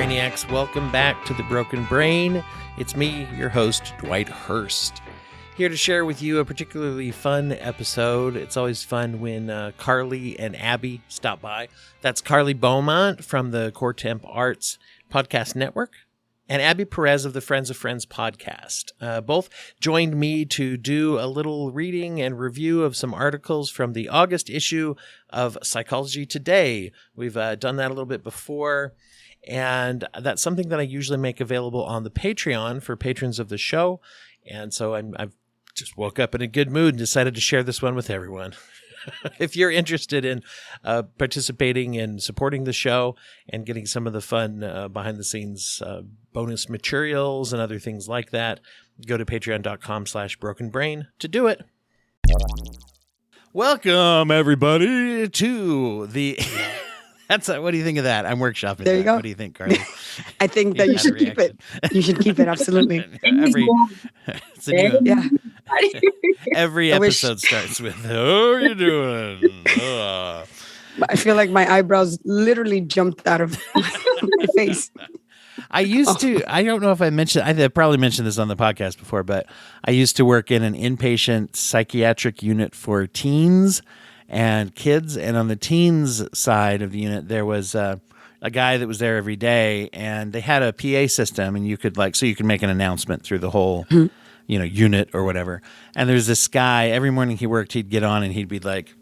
Brainiacs. Welcome back to The Broken Brain. It's me, your host, Dwight Hurst, here to share with you a particularly fun episode. It's always fun when Carly and Abby stop by. That's Carly Beaumont from the Temp Arts Podcast Network and Abi Perez of the Friends of Friends podcast. Both joined me to do a little reading and review of some articles from the August issue of Psychology Today. We've done that a little bit before, and that's something that I usually make available on the Patreon for patrons of the show. And so I've just woke up in a good mood and decided to share this one with everyone. If you're interested in participating and supporting the show and getting some of the fun behind-the-scenes bonus materials and other things like that, go to patreon.com/brokenbrain to do it. Welcome, everybody, to the... What do you think of that? I'm workshopping there you that. Go. What do you think, Carly? I think that you should keep it. You should keep it, absolutely. Every episode starts with, how are you doing? I feel like my eyebrows literally jumped out of my face. I used to, I don't know if I probably mentioned this on the podcast before, but I used to work in an inpatient psychiatric unit for teens and kids. And on the teens side of the unit, there was a guy that was there every day, and they had a PA system, and you could you could make an announcement through the whole, unit or whatever. And there's this guy, every morning he worked, he'd get on and he'd be like,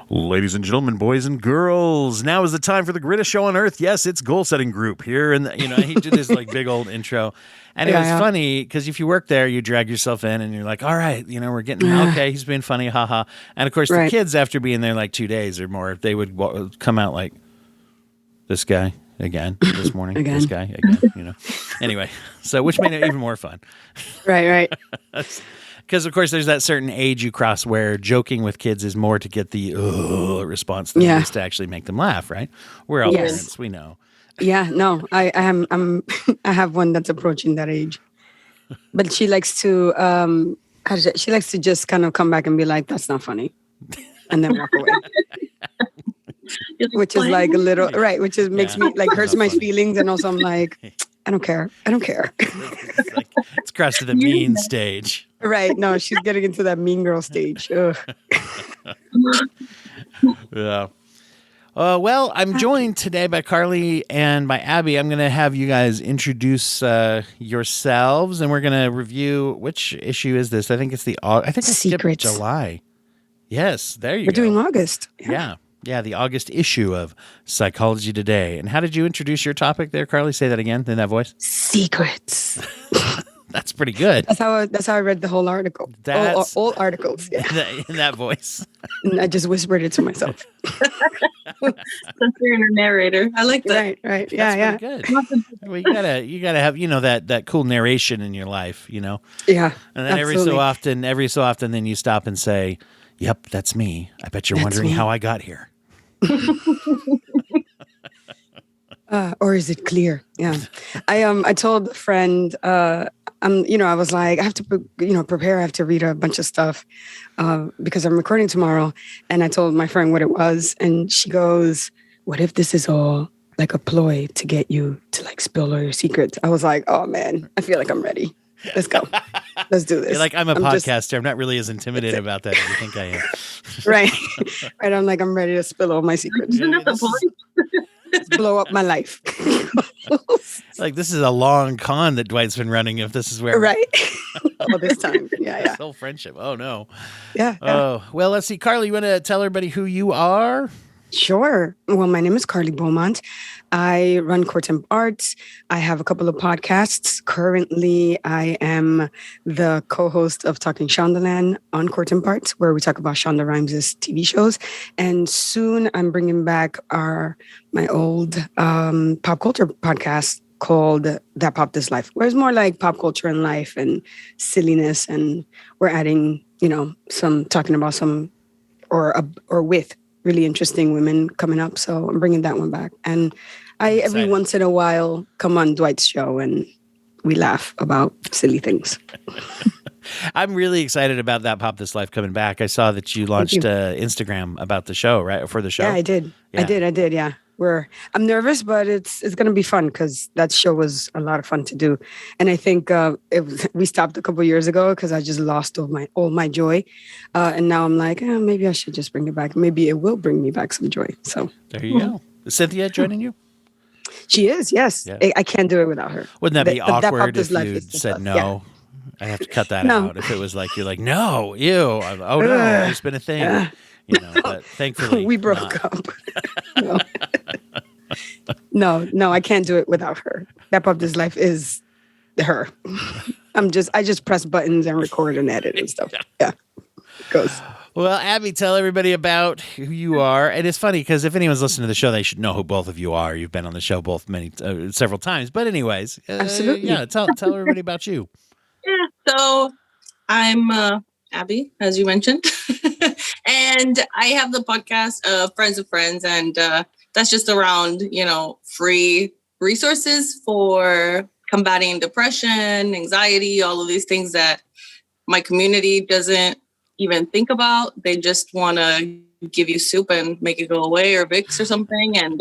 ladies and gentlemen, boys and girls, now is the time for the greatest show on earth. Yes, it's goal setting group here. And, he did this big old intro. And it was funny because if you work there, you drag yourself in and you're like, all right, we're getting, okay, he's being funny, haha. And of course, the kids, after being there like 2 days or more, they would come out like, this guy again, this morning, again. This guy again, Anyway, so which made it even more fun. Right. Because, of course, there's that certain age you cross where joking with kids is more to get the response than it is to actually make them laugh, right? We're all parents, we know. Yeah, no, I have one that's approaching that age. But she likes to, she likes to just kind of come back and be like, that's not funny. And then walk away. Which is like a little, which is makes me hurts my feelings. And also I'm like, I don't care. It's crossed to the mean stage. Right. No, she's getting into that mean girl stage. Yeah. Well, I'm joined today by Carly and by Abby. I'm going to have you guys introduce yourselves, and we're going to review which issue is this. I think it's Secrets. July. Yes, there you go. We're doing August. Yeah, the August issue of Psychology Today. And how did you introduce your topic there, Carly? Say that again in that voice. Secrets. That's pretty good. That's how I read the whole article. All articles. Yeah. In that voice. And I just whispered it to myself. Since you're a narrator, I like that. Right. That's pretty good. Well, you gotta have that cool narration in your life, Yeah. And then every so often, then you stop and say, "Yep, that's me. I bet you're wondering how I got here." Or is it clear? Yeah. I told a friend, I was like, I have to, prepare. I have to read a bunch of stuff because I'm recording tomorrow. And I told my friend what it was. And she goes, what if this is all like a ploy to get you to spill all your secrets? I was like, oh man, I feel like I'm ready. Let's go. Let's do this. You're like, I'm a podcaster. I'm not really as intimidated about that as you think I am. Right. I'm like, I'm ready to spill all my secrets. Blow up my life. This is a long con that Dwight's been running if this is where all this time. Yeah. Still friendship. Oh no. Yeah. Oh, well, let's see. Carly, you want to tell everybody who you are? Sure. Well, my name is Carly Beaumont. I run Temp Arts. I have a couple of podcasts. Currently, I am the co-host of Talking Shondaland on Temp Arts, where we talk about Shonda Rhimes' TV shows. And soon I'm bringing back my old pop culture podcast called That Pop This Life, where it's more like pop culture and life and silliness. And we're adding, some talking about some or with really interesting women coming up. So I'm bringing that one back. And I, every once in a while, come on Dwight's show and we laugh about silly things. I'm really excited about That Pop This Life coming back. I saw that you launched Instagram about the show, right? For the show. Yeah, I did. Yeah. I did. Yeah. I'm nervous, but it's going to be fun because that show was a lot of fun to do. And I think we stopped a couple years ago because I just lost all my joy. And now I'm like, maybe I should just bring it back. Maybe it will bring me back some joy. So there you go. Is Cynthia joining you? She is, yes. Yeah. I can't do it without her. Wouldn't that be awkward if you is said tough. no? Yeah. I have to cut that out. If it was like, you're like, no, ew. Oh, no, it's been a thing. But thankfully. We broke up. No, I can't do it without her. That Up This Life is her. I just press buttons and record and edit and stuff. Yeah, it goes. Well, Abby, tell everybody about who you are. And it's funny because if anyone's listening to the show, they should know who both of you are. You've been on the show several times. But anyways, absolutely. Yeah, tell everybody about you. Yeah, so I'm Abby, as you mentioned. And I have the podcast, Friends of Friends. And that's just around, free resources for combating depression, anxiety, all of these things that my community doesn't even think about. They just want to give you soup and make it go away, or Vicks or something. And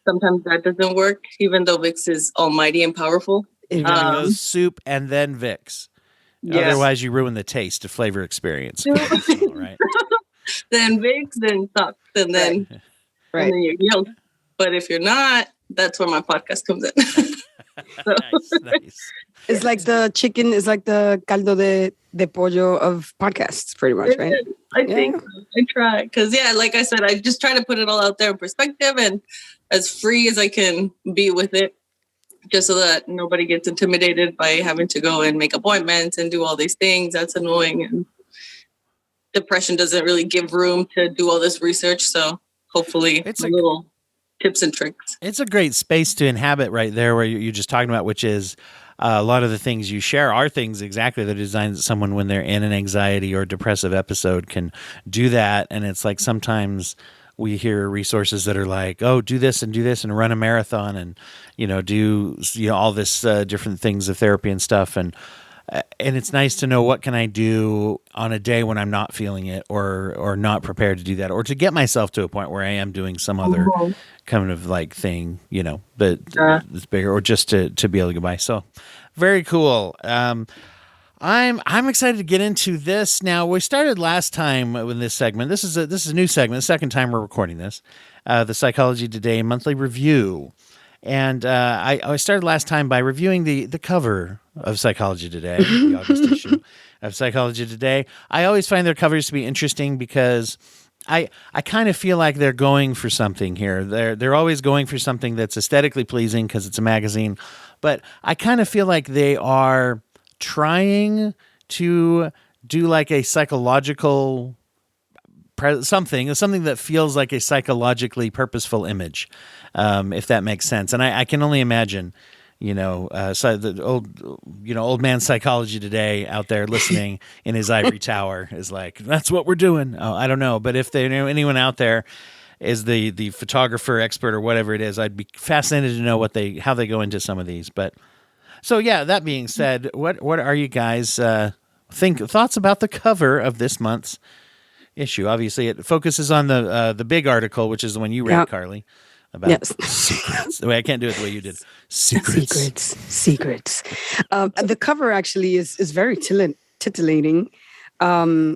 sometimes that doesn't work, even though Vicks is almighty and powerful. Soup and then Vicks. Yes. Otherwise, you ruin the taste, the flavor experience. Right? Then Vicks, then socks, and then you're healed. But if you're not, that's where my podcast comes in. Nice. It's like the chicken is like the caldo de pollo of podcasts, pretty much, right? I think so. I try. Because, like I said, I just try to put it all out there in perspective and as free as I can be with it, just so that nobody gets intimidated by having to go and make appointments and do all these things. That's annoying. And depression doesn't really give room to do all this research. So hopefully it's little tips and tricks. It's a great space to inhabit right there where you're just talking about, which is a lot of the things you share are things exactly that are designed that someone when they're in an anxiety or depressive episode can do that. And it's like sometimes we hear resources that are like, oh, do this and run a marathon and, do, all this different things of therapy and stuff. And it's nice to know what can I do on a day when I'm not feeling it or not prepared to do that, or to get myself to a point where I am doing some other kind of like thing, but it's bigger, or just to be able to get by. So very cool. I'm excited to get into this. Now, we started last time with this segment. This is a new segment, the second time we're recording this, the Psychology Today monthly review. And I started last time by reviewing the cover of Psychology Today, the August issue of Psychology Today. I always find their covers to be interesting because I kind of feel like they're going for something here. They're always going for something that's aesthetically pleasing because it's a magazine, but I kind of feel like they are trying to do like a psychological something that feels like a psychologically purposeful image, if that makes sense. And I can only imagine, so the old man Psychology Today out there listening in his ivory tower is like, that's what we're doing. Oh, I don't know. But if they know anyone out there is the photographer expert or whatever it is, I'd be fascinated to know how they go into some of these. But so, yeah, that being said, what are you guys thoughts about the cover of this month's issue? Obviously, it focuses on the big article, which is the one you read, Carly, about secrets. Wait, I can't do it the way you did. Secrets. The cover actually is very titillating,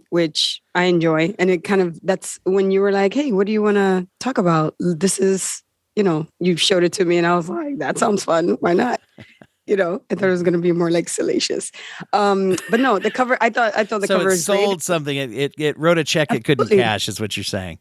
which I enjoy. And it kind of, that's when you were like, hey, what do you want to talk about? This is, you showed it to me and I was like, that sounds fun. Why not? I thought it was going to be more like salacious. But no, the cover, I thought the cover is great. So it sold something. It wrote a check it couldn't cash is what you're saying.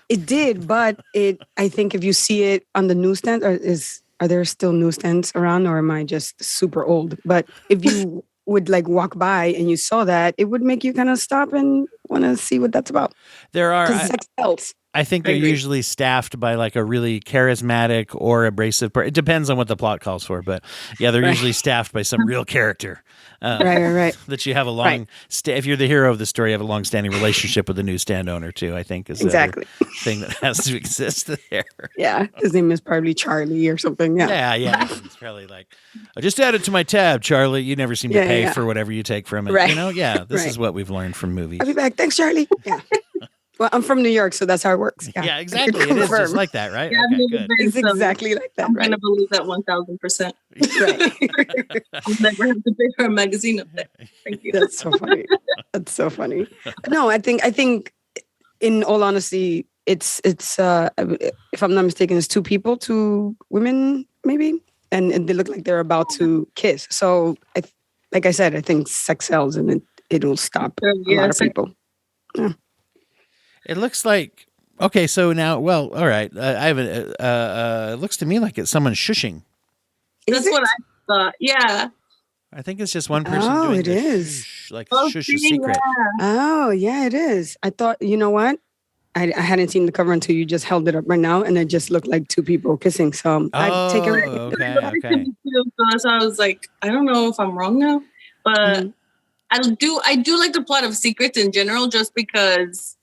It did, but I think if you see it on the newsstand, are there still newsstands around, or am I just super old? But if you would like walk by and you saw that, it would make you kind of stop and want to see what that's about. There are sex sells. I think they're usually staffed by like a really charismatic or abrasive person. It depends on what the plot calls for, but yeah, they're usually staffed by some real character. Right. That you have a long, if you're the hero of the story, you have a long-standing relationship with the newsstand owner too, I think is exactly the thing that has to exist there. Yeah, his name is probably Charlie or something. Yeah. It's probably like, I just added to my tab, Charlie. You never seem to pay for whatever you take from it. Right. This is what we've learned from movies. I'll be back. Thanks, Charlie. Yeah. Well, I'm from New York, so that's how it works. Yeah, Yeah, exactly. It is just like that, right? Yeah, Okay, good. It's exactly like that. I'm right? gonna believe that 1,000%. Right. I'll never have to pay for a magazine up there. Thank you. That's so funny. That's so funny. No, I think in all honesty, it's if I'm not mistaken, it's two people, two women maybe, and they look like they're about to kiss. So like I said, I think sex sells and it'll stop a lot of people. Yeah. It looks like okay. So now, well, all right. I have it looks to me like it's someone shushing. That's what I thought. Yeah. I think it's just one person Oh, doing it the is. shush, like shush a secret. Oh, yeah, it is. I thought, you know what? I hadn't seen the cover until you just held it up right now, and it just looked like two people kissing. So I'd take it. Okay. So I was like, I don't know if I'm wrong now, but I do like the plot of Secrets in general, just because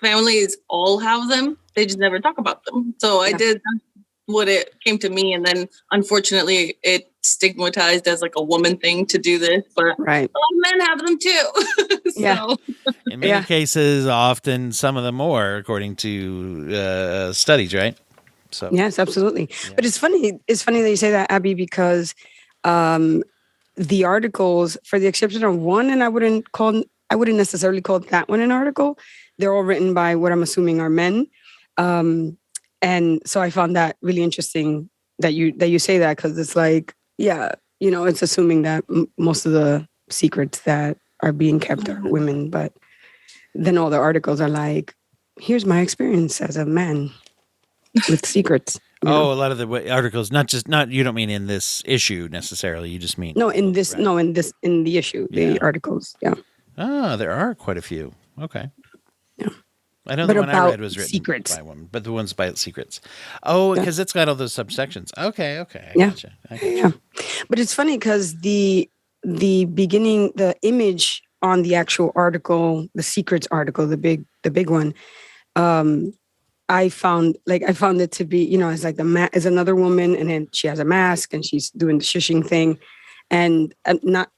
families all have them. They just never talk about them. So I did what it came to me, and then unfortunately it stigmatized as like a woman thing to do this, but men have them too. So. In many cases, often some of them more, according to studies, right? So yes, absolutely. Yeah. But it's funny that you say that, Abby, because the articles, for the exception of one, and I wouldn't necessarily call that one an article. They're all written by what I'm assuming are men. And so I found that really interesting that you say that, because it's like, yeah, it's assuming that most of the secrets that are being kept are women, but then all the articles are like, here's my experience as a man with secrets. A lot of the articles, you don't mean in this issue necessarily. You just mean in the issue, the articles. Yeah. Oh, there are quite a few. Okay. Yeah. I know the one I read was written secrets. by one, but the one's by secrets. Oh, because it's got all those subsections. Okay. I gotcha. Yeah. But it's funny because the beginning, the image on the actual article, the secrets article, the big one, I found it to be, it's like is another woman, and then she has a mask and she's doing the shushing thing. And not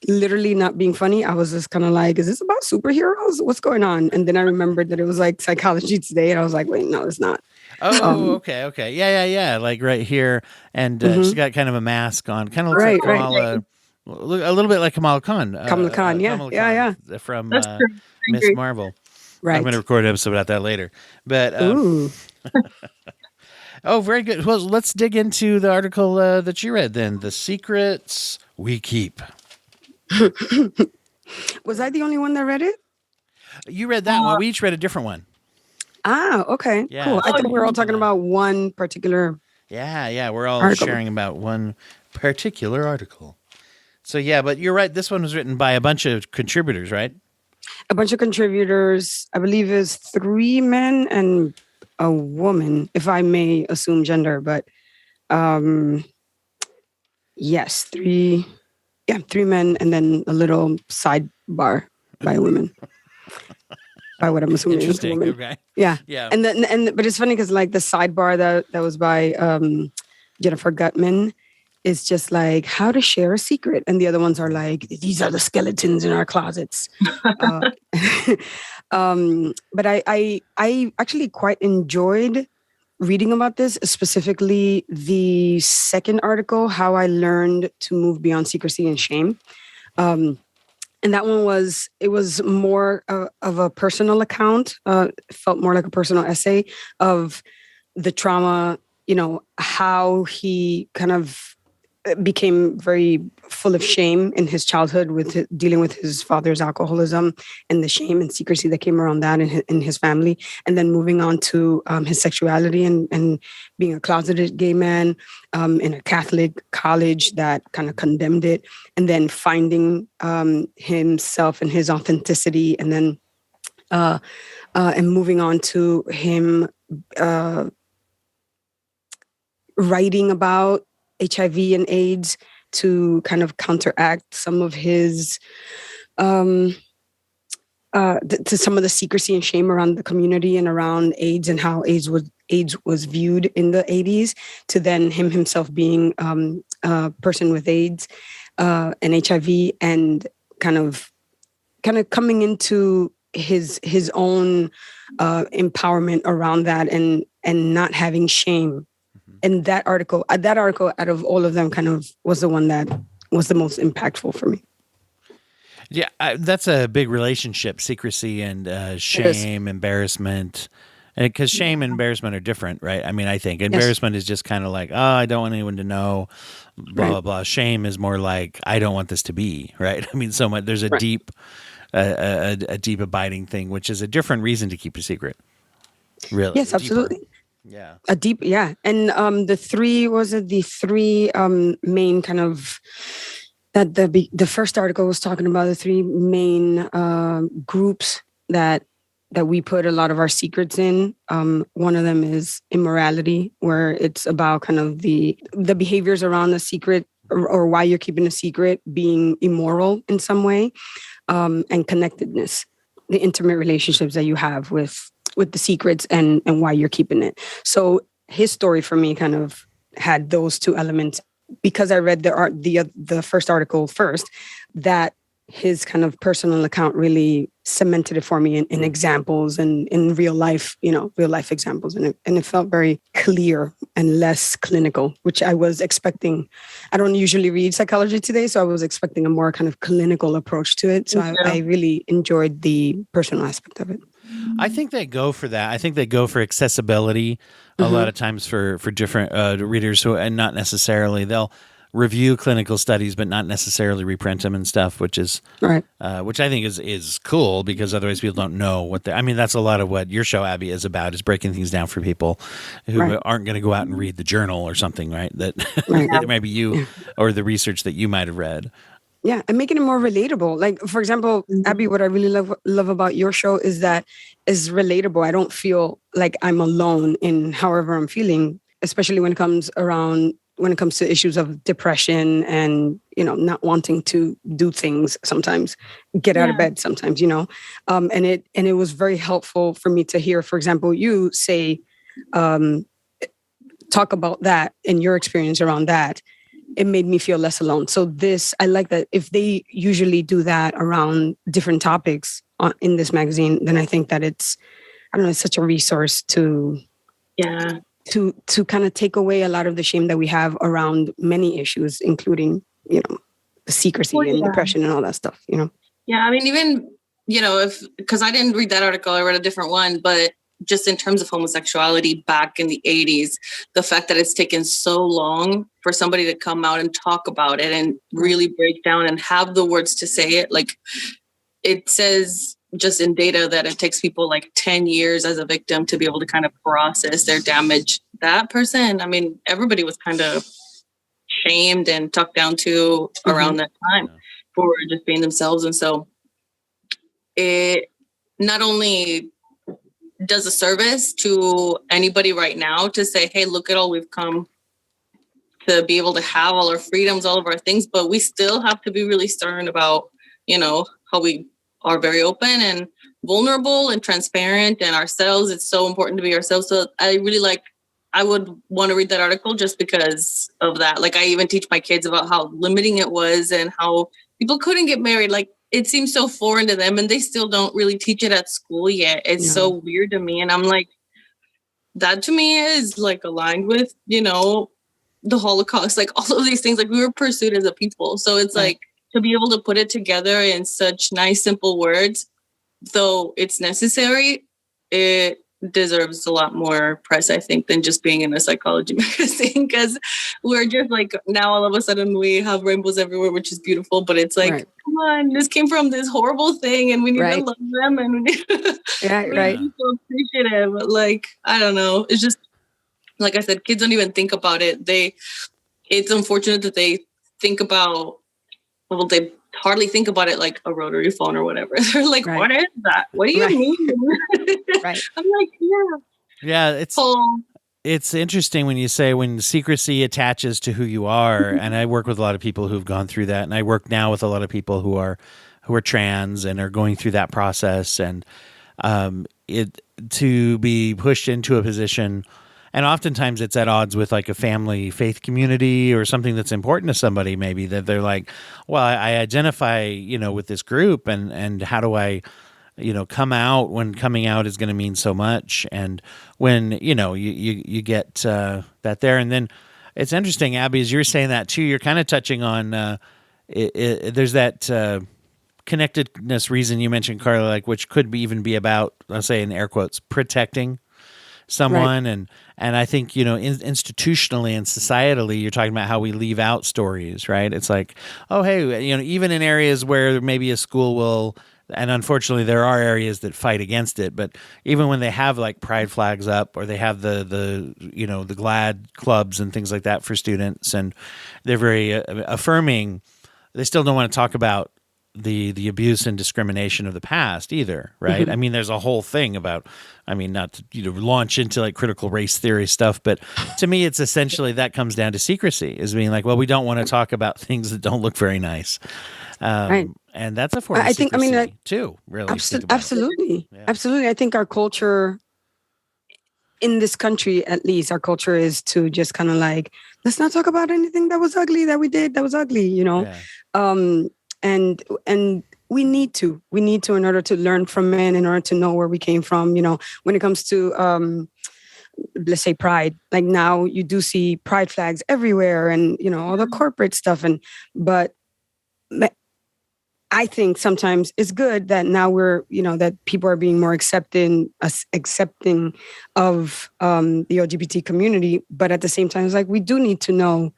being funny, I was just kind of like, is this about superheroes? What's going on? And then I remembered that it was like Psychology Today, and I was like, wait, no, it's not. Oh, okay. Yeah. Like right here. And she's got kind of a mask on. Kind of looks like Kamala, a little bit like Kamala Khan. Kamala Khan, yeah. From Miss Marvel. Right. I'm going to record an episode about that later. But oh, very good. Well, let's dig into the article that you read then. The Secrets We Keep. Was I the only one that read it? You read that one. We each read a different one. Ah, okay. Yeah. Cool. I thought we were all talking about one particular Yeah. We're all sharing about one particular article. So, yeah, but you're right. This one was written by a bunch of contributors, right? A bunch of contributors. I believe is 3 men and a woman, if I may assume gender, but yes, 3 men and then a little sidebar by a woman. By what I'm assuming is a woman. Okay. Yeah. But it's funny because like the sidebar that was by Jennifer Gutman is just like how to share a secret, and the other ones are like, these are the skeletons in our closets. But I actually quite enjoyed reading about this, specifically the second article, How I Learned to Move Beyond Secrecy and Shame. And that one was more of a personal account. Felt more like a personal essay of the trauma, how he kind of became very full of shame in his childhood with dealing with his father's alcoholism and the shame and secrecy that came around that in his family. And then moving on to his sexuality and being a closeted gay man in a Catholic college that kind of condemned it. And then finding himself and his authenticity. And then and moving on to him writing about HIV and AIDS to kind of counteract some of his, to some of the secrecy and shame around the community and around AIDS and how AIDS was viewed in the 80s, to then him himself being a person with AIDS and HIV, and kind of coming into his own empowerment around that, and not having shame. And that article out of all of them kind of was the one that was the most impactful for me. Yeah, that's a big relationship, secrecy and shame, embarrassment. Because shame and embarrassment are different, right? I mean, I think embarrassment is just kind of like, oh, I don't want anyone to know, blah, blah, blah. Shame is more like, I don't want this to be, right? I mean, so much, there's a deep, a deep abiding thing, which is a different reason to keep a secret. Really? Yes, absolutely. Yeah. And the three main kind of, that the first article was talking about the three main groups that we put a lot of our secrets in. One of them is immorality, where it's about kind of the behaviors around the secret, or why you're keeping a secret being immoral in some way, and connectedness, the intimate relationships that you have with the secrets and why you're keeping it. So his story for me kind of had those two elements, because I read the first article first, that his kind of personal account really cemented it for me in examples and in real life examples. And it felt very clear and less clinical, which I was expecting. I don't usually read psychology today, so I was expecting a more kind of clinical approach to it. So I really enjoyed the personal aspect of it. I think they go for that. I think they go for accessibility a lot of times for different readers and not necessarily, they'll review clinical studies, but not necessarily reprint them and stuff, which is right. Which I think is cool, because otherwise people don't know what I mean, that's a lot of what your show, Abby, is about, is breaking things down for people who aren't going to go out and read the journal or something, right? That maybe you or the research that you might have read. Yeah, and making it more relatable. Like, for example, Abby, what I really love about your show is that it's relatable. I don't feel like I'm alone in however I'm feeling, especially when it comes to issues of depression and, not wanting to do things sometimes, get out of bed sometimes, and it was very helpful for me to hear, for example, you say, talk about that and your experience around that. It made me feel less alone. So I like that if they usually do that around different topics in this magazine, then I think that it's such a resource to kind of take away a lot of the shame that we have around many issues, including, the secrecy and depression and all that stuff, Yeah, I mean, even, because I didn't read that article, I read a different one, but just in terms of homosexuality back in the 80s, the fact that it's taken so long for somebody to come out and talk about it and really break down and have the words to say it. Like, it says just in data that it takes people like 10 years as a victim to be able to kind of process their damage. That person, I mean, everybody was kind of shamed and talked down to around that time for just being themselves. And so it not only does a service to anybody right now to say, hey, look at all we've come to be able to have, all our freedoms, all of our things, but we still have to be really stern about, how we are very open and vulnerable and transparent and ourselves. It's so important to be ourselves. So I would want to read that article just because of that. Like, I even teach my kids about how limiting it was and how people couldn't get married. Like, it seems so foreign to them and they still don't really teach it at school yet. It's so weird to me. And I'm like, that to me is like aligned with, the Holocaust, like all of these things, like we were pursued as a people. So it's like to be able to put it together in such nice, simple words, though it's necessary, it deserves a lot more press, I think, than just being in a psychology magazine, because we're just like, now all of a sudden we have rainbows everywhere, which is beautiful, but it's like, come on, this came from this horrible thing and we need to love them and we need to be so appreciative. Like, I don't know. It's just, like I said, kids don't even think about it. It's unfortunate that they think about, they hardly think about it like a rotary phone or whatever. They're like, what is that? What do you mean? I'm like, yeah, it's interesting when you say when secrecy attaches to who you are. And I work with a lot of people who've gone through that, and I work now with a lot of people who are trans and are going through that process, and to be pushed into a position. And oftentimes it's at odds with like a family faith community or something that's important to somebody, maybe, that they're like, well, I identify, with this group, and how do I come out when coming out is going to mean so much. And when, you get that there. And then it's interesting, Abby, as you're saying that too, you're kind of touching on, there's that connectedness reason you mentioned, Carla, like, which could even be about, I'll say in air quotes, protecting someone. Right. And I think, institutionally and societally, you're talking about how we leave out stories, right? It's like, oh, hey, even in areas where maybe a school will, and unfortunately there are areas that fight against it, but even when they have like pride flags up, or they have the GLAAD clubs and things like that for students, and they're very affirming, they still don't want to talk about the abuse and discrimination of the past either, right? Mm-hmm. I mean, there's a whole thing about, not to launch into like critical race theory stuff, but to me, it's essentially that comes down to secrecy, is being like, well, we don't want to talk about things that don't look very nice. Right. And that's a form of secrecy too, really. Absolutely. Yeah. Absolutely. I think our culture, in this country at least, our culture is to just kind of like, let's not talk about anything that was ugly that we did that was ugly, Yeah. And we need to in order to learn from men, in order to know where we came from, when it comes to let's say pride. Like now you do see pride flags everywhere, and all the corporate stuff, but I think sometimes it's good that now we're, that people are being more accepting of the LGBT community, but at the same time, it's like we do need to know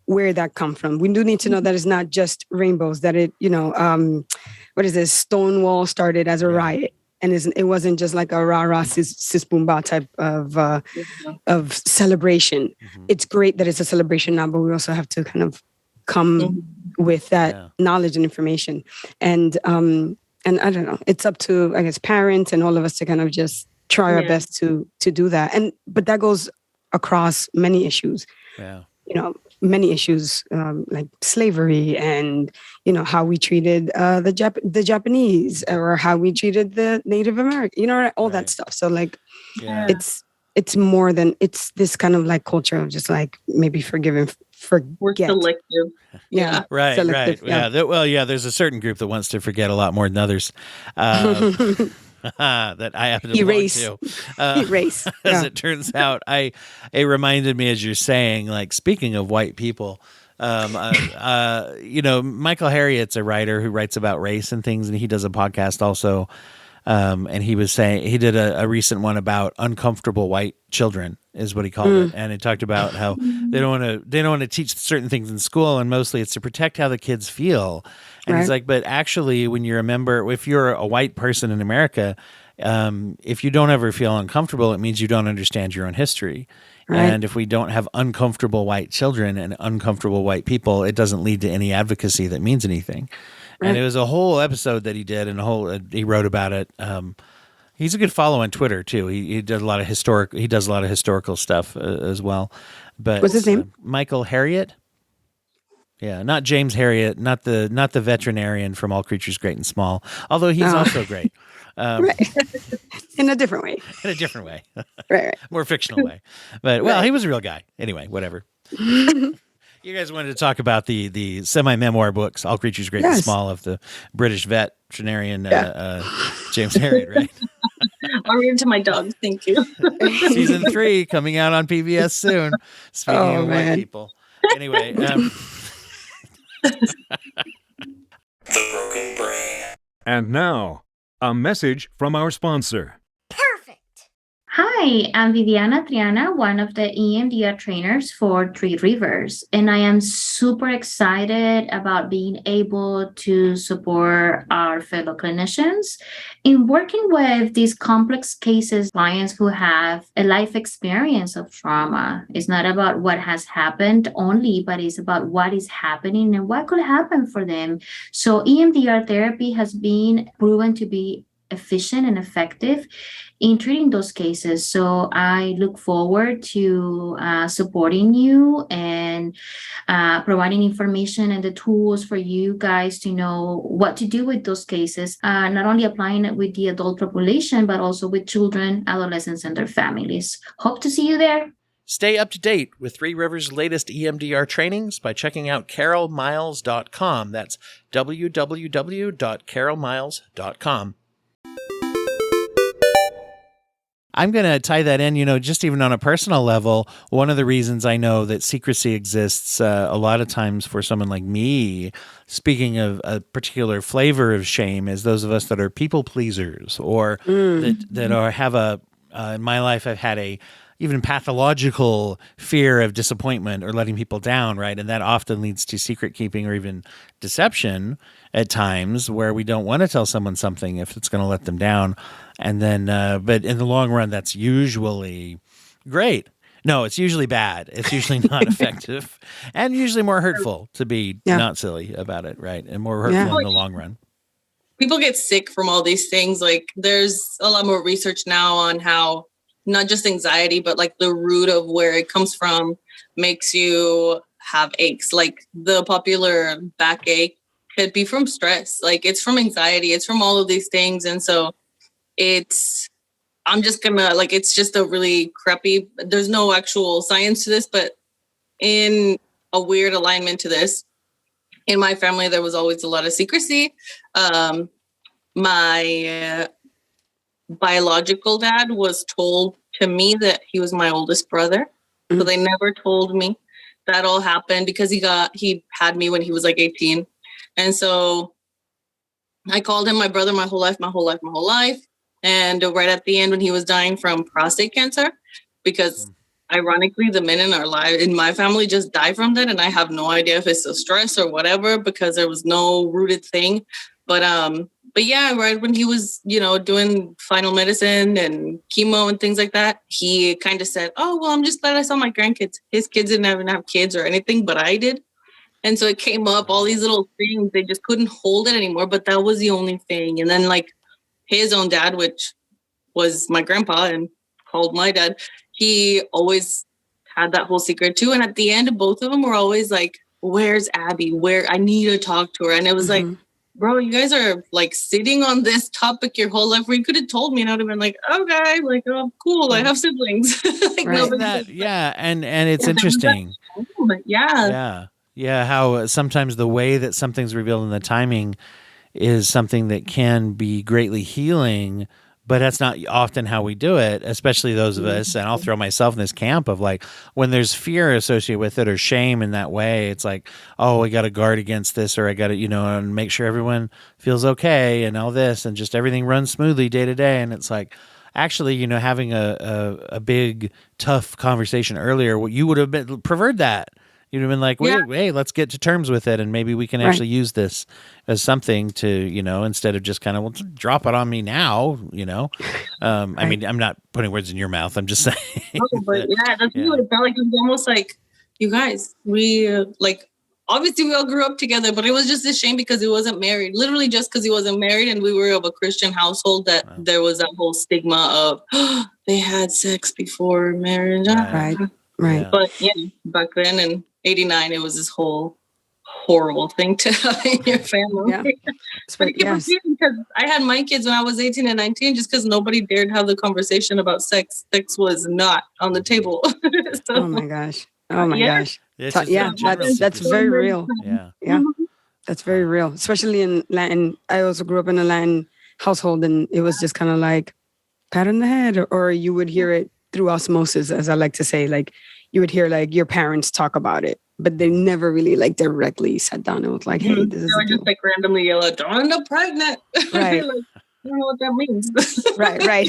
where that come from. We do need to know that it's not just rainbows, that it, what is this? Stonewall started as a riot, and it wasn't just like a rah-rah sis boom ba type of celebration. Mm-hmm. It's great that it's a celebration now, but we also have to kind of come with that knowledge and information. And I don't know, it's up to, I guess, parents and all of us to kind of just try our best to do that. But that goes across many issues. Yeah. Many issues like slavery, and how we treated the Japanese, or how we treated the Native American, all that stuff. So like, it's more than, it's this kind of like culture of just like maybe forget. We're selective. Yeah. Right. Selective, right. Yeah. There's a certain group that wants to forget a lot more than others. That I happen to erase. belong to. Erase. As it turns out, it reminded me, as you're saying, like, speaking of white people, Michael Harriot's a writer who writes about race and things, and he does a podcast also. And he was saying, he did a recent one about uncomfortable white children, is what he called it. And he talked about how they don't want to teach certain things in school, and mostly it's to protect how the kids feel. And he's like, but actually, when you're if you're a white person in America, if you don't ever feel uncomfortable, it means you don't understand your own history. Right. And if we don't have uncomfortable white children and uncomfortable white people, it doesn't lead to any advocacy that means anything. Right. And it was a whole episode that he did, and he wrote about it. He's a good follow on Twitter too. He does a lot of historical stuff as well. But what's his name? Michael Harriot. Yeah, not James Harriot, not the veterinarian from All Creatures Great and Small, although he's also great. Right. In a different way. Right. More fictional way. But he was a real guy. Anyway, whatever. You guys wanted to talk about the semi-memoir books, All Creatures Great and Small, of the British veterinarian James Harriot, right? I'll read it to my dog. Thank you. Season 3 coming out on PBS soon. Speaking of white people. Anyway. The Broken Brain. And now, a message from our sponsor. Hi, I'm Viviana Triana, one of the EMDR trainers for Three Rivers, and I am super excited about being able to support our fellow clinicians in working with these complex cases, clients who have a life experience of trauma. It's not about what has happened only, but it's about what is happening and what could happen for them. So EMDR therapy has been proven to be efficient and effective in treating those cases. So I look forward to supporting you and providing information and the tools for you guys to know what to do with those cases, not only applying it with the adult population, but also with children, adolescents, and their families. Hope to see you there. Stay up to date with Three Rivers' latest EMDR trainings by checking out carolmiles.com. That's www.carolmiles.com. I'm going to tie that in, just even on a personal level. One of the reasons I know that secrecy exists a lot of times for someone like me, speaking of a particular flavor of shame, is those of us that are people pleasers or in my life, I've had a even pathological fear of disappointment or letting people down, right? And that often leads to secret keeping or even deception at times where we don't want to tell someone something if it's going to let them down. And then, but in the long run, that's usually great. No, it's usually bad. It's usually not effective and usually more hurtful to be not silly about it, right? And more hurtful in the long run. People get sick from all these things. Like there's a lot more research now on how not just anxiety, but like the root of where it comes from makes you have aches. Like the popular backache could be from stress. Like it's from anxiety. It's from all of these things. And so it's just a really crappy, there's no actual science to this, but in a weird alignment to this, in my family, there was always a lot of secrecy. My biological dad was told to me that he was my oldest brother. So they never told me. That all happened because he had me when he was like 18. And so I called him my brother my whole life. And right at the end when he was dying from prostate cancer, because ironically, the men in my family just die from that. And I have no idea if it's a stress or whatever, because there was no rooted thing. But yeah, right when he was, doing final medicine and chemo and things like that, he kind of said, "Oh, well, I'm just glad I saw my grandkids." His kids didn't even have kids or anything, but I did. And so it came up, all these little things, they just couldn't hold it anymore. But that was the only thing. And then like his own dad, which was my grandpa and called my dad, he always had that whole secret too. And at the end, both of them were always like, "Where's Abby? I need to talk to her." And it was like, bro, you guys are like sitting on this topic your whole life where you could have told me and I'd have been like, okay, like, oh, cool. I have siblings. Like, right. And it's interesting. But yeah. How sometimes the way that something's revealed in the timing is something that can be greatly healing, but that's not often how we do it, especially those of us. And I'll throw myself in this camp of like, when there's fear associated with it or shame in that way, it's like, oh, I got to guard against this, or I got to, and make sure everyone feels okay and all this, and just everything runs smoothly day to day. And it's like, actually, having a big, tough conversation earlier, you would have preferred that. You'd have been like, wait, let's get to terms with it. And maybe we can actually use this as something to, instead of just kind of, drop it on me now, I mean, I'm not putting words in your mouth. I'm just saying. But that's what it felt like. It was almost like, you guys, we obviously we all grew up together, but it was just a shame because he wasn't married, literally just because he wasn't married. And we were of a Christian household that there was that whole stigma of, they had sex before marriage. Right. Yeah. But back then in 89, it was this whole horrible thing to have in your family. Yeah. Because I had my kids when I was 18 and 19 just because nobody dared have the conversation about sex. Sex was not on the table. So, oh my gosh. Gosh. Yeah, that's very real. Yeah. That's very real, especially in Latin. I also grew up in a Latin household, and it was just kind of like pat on the head, or you would hear it through osmosis, as I like to say. Like you would hear like your parents talk about it, but they never really like directly sat down and was like, "Hey, this is." They would just like randomly yell out, "Don't end up pregnant." Right. Like, I don't know what that means. right.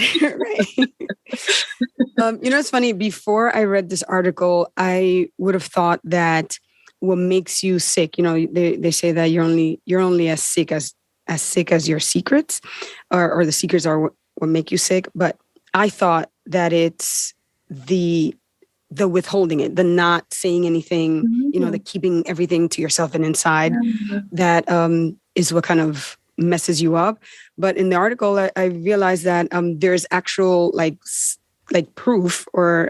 It's funny. Before I read this article, I would have thought that what makes you sick, they say that you're only as sick as your secrets, or the secrets are what make you sick. But I thought that it's the withholding it, the not saying anything, the keeping everything to yourself and inside, that is what kind of messes you up. But in the article, I realized that there's actual like proof or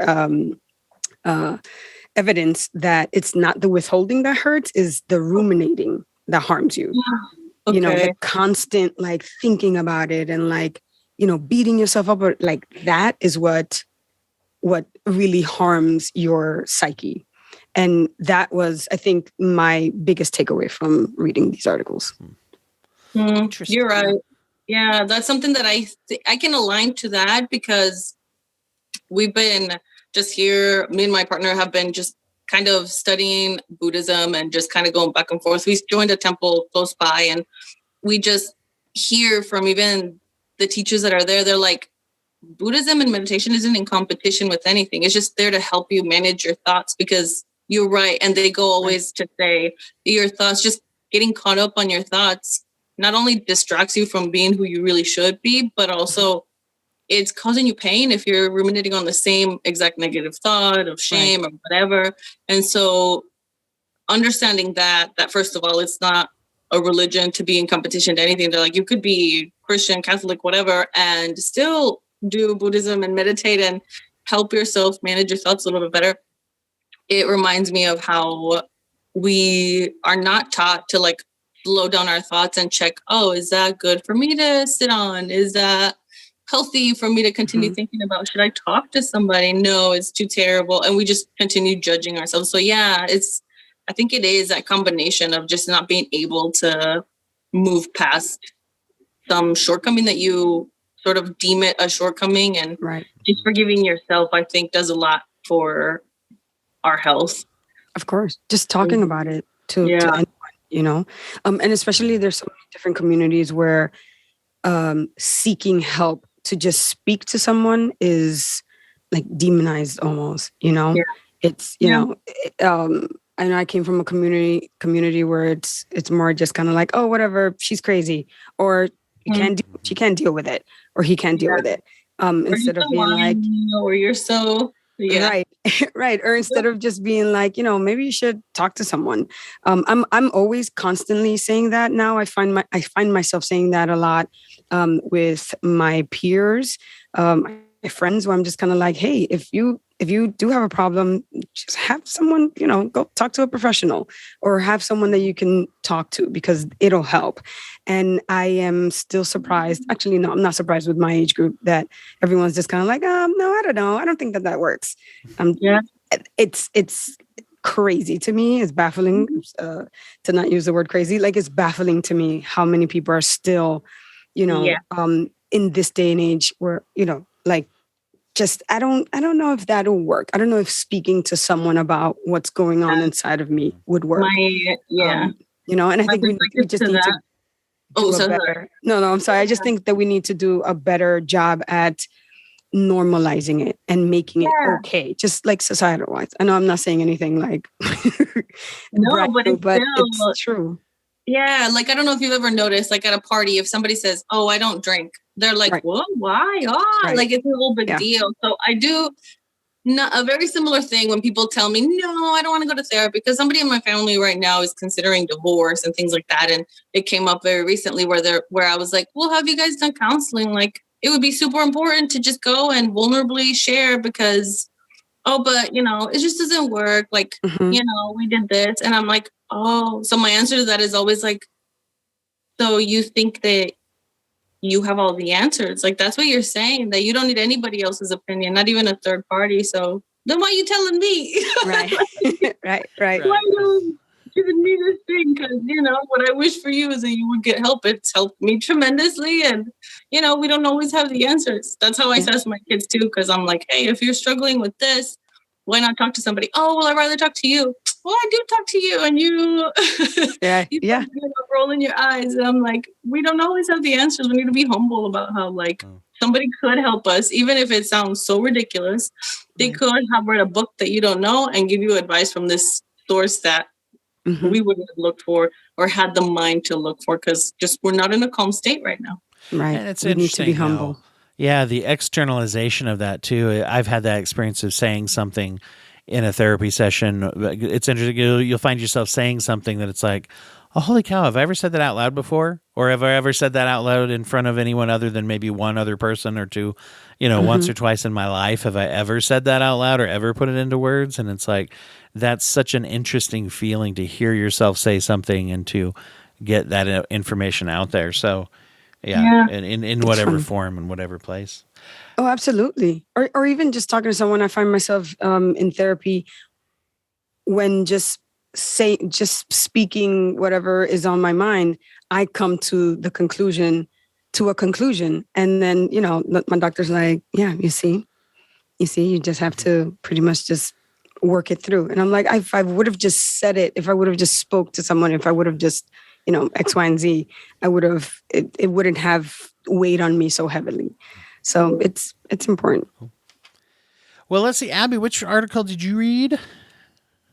evidence that it's not the withholding that hurts, is the ruminating that harms you. Okay. The constant like thinking about it and like, beating yourself up, or like that is what really harms your psyche. And that was, I think, my biggest takeaway from reading these articles. You're right. Yeah, that's something that I can align to that, because we've been just here. Me and my partner have been just kind of studying Buddhism and just kind of going back and forth. We joined a temple close by, and we just hear from even the teachers that are there. They're like, Buddhism and meditation isn't in competition with anything. It's just there to help you manage your thoughts, because you're right. And they go always to say your thoughts, just getting caught up on your thoughts, not only distracts you from being who you really should be, but also it's causing you pain if you're ruminating on the same exact negative thought of shame or whatever. And so understanding that first of all, it's not a religion to be in competition to anything. They're like, you could be Christian, Catholic, whatever, and still do Buddhism and meditate and help yourself manage your thoughts a little bit better. It reminds me of how we are not taught to like slow down our thoughts and check, oh, is that good for me to sit on? Is that healthy for me to continue thinking about? Should I talk to somebody? No, it's too terrible. And we just continue judging ourselves. So yeah, I think it is that combination of just not being able to move past some shortcoming that you sort of deem it a shortcoming, and just forgiving yourself, I think, does a lot for our health. Of course. Just talking about it to anyone, you know, and especially there's so many different communities where seeking help to just speak to someone is like demonized almost, you know. It's you know, I know I came from a community where it's more just kind of like, oh, whatever, she's crazy, or she can't deal with it, or he can't deal with it, instead of being like, or you're so right, or instead of just being like, you know, maybe you should talk to someone. I'm always constantly saying that now. I find myself saying that a lot with my peers, my friends, where I'm just kind of like, hey, if you do have a problem, just have someone, you know, go talk to a professional, or have someone that you can talk to, because it'll help. And I am still surprised. Actually, no, I'm not surprised with my age group that everyone's just kind of like, no, I don't know. I don't think that works. It's crazy to me. It's baffling to not use the word crazy. Like, it's baffling to me how many people are still, you know, in this day and age where, you know, like, just, I don't know if that'll work. I don't know if speaking to someone about what's going on inside of me would work. You know, and I think we just need to do a better. No, I'm sorry. I just think that we need to do a better job at normalizing it and making it okay, just like societal wise. I know I'm not saying anything like no, but it's true. Yeah, like, I don't know if you've ever noticed, like, at a party, if somebody says, oh, I don't drink, they're like, well, why? Like, it's a whole big deal. So I do a very similar thing when people tell me, no, I don't want to go to therapy, because somebody in my family right now is considering divorce and things like that. And it came up very recently where I was like, well, have you guys done counseling? Like, it would be super important to just go and vulnerably share, because, oh, but, you know, it just doesn't work. Like, you know, we did this. And I'm like, oh, so my answer to that is always like, so you think that you have all the answers? Like, that's what you're saying, that you don't need anybody else's opinion, not even a third party. So then why are you telling me? Right. Why are you giving me this thing? Because, you know, what I wish for you is that you would get help. It's helped me tremendously. And, you know, we don't always have the answers. That's how I assess my kids too. Because I'm like, hey, if you're struggling with this, why not talk to somebody? Oh, well, I'd rather talk to you. Well, I do talk to you, and you, rolling your eyes. And I'm like, we don't always have the answers. We need to be humble about how, like, somebody could help us, even if it sounds so ridiculous. They could have read a book that you don't know and give you advice from this source that we wouldn't have looked for or had the mind to look for, because just we're not in a calm state right now. Right. And it's we interesting need to be humble. Yeah, the externalization of that too. I've had that experience of saying something in a therapy session. It's interesting. You'll find yourself saying something that it's like, oh, holy cow, have I ever said that out loud before? Or have I ever said that out loud in front of anyone other than maybe one other person or two, you know, once or twice in my life? Have I ever said that out loud or ever put it into words? And it's like, that's such an interesting feeling to hear yourself say something and to get that information out there. So in whatever form and whatever place. Oh, absolutely. Or even just talking to someone. I find myself in therapy when just speaking whatever is on my mind, I come to a conclusion. And then, you know, my doctor's like, yeah, you see, You see, you just have to pretty much just work it through. And I'm like, if I would have just said it, if I would have just spoke to someone, if I would have just, X, Y, and Z, I would have, it wouldn't have weighed on me so heavily. So it's important. Well, let's see, Abby, which article did you read?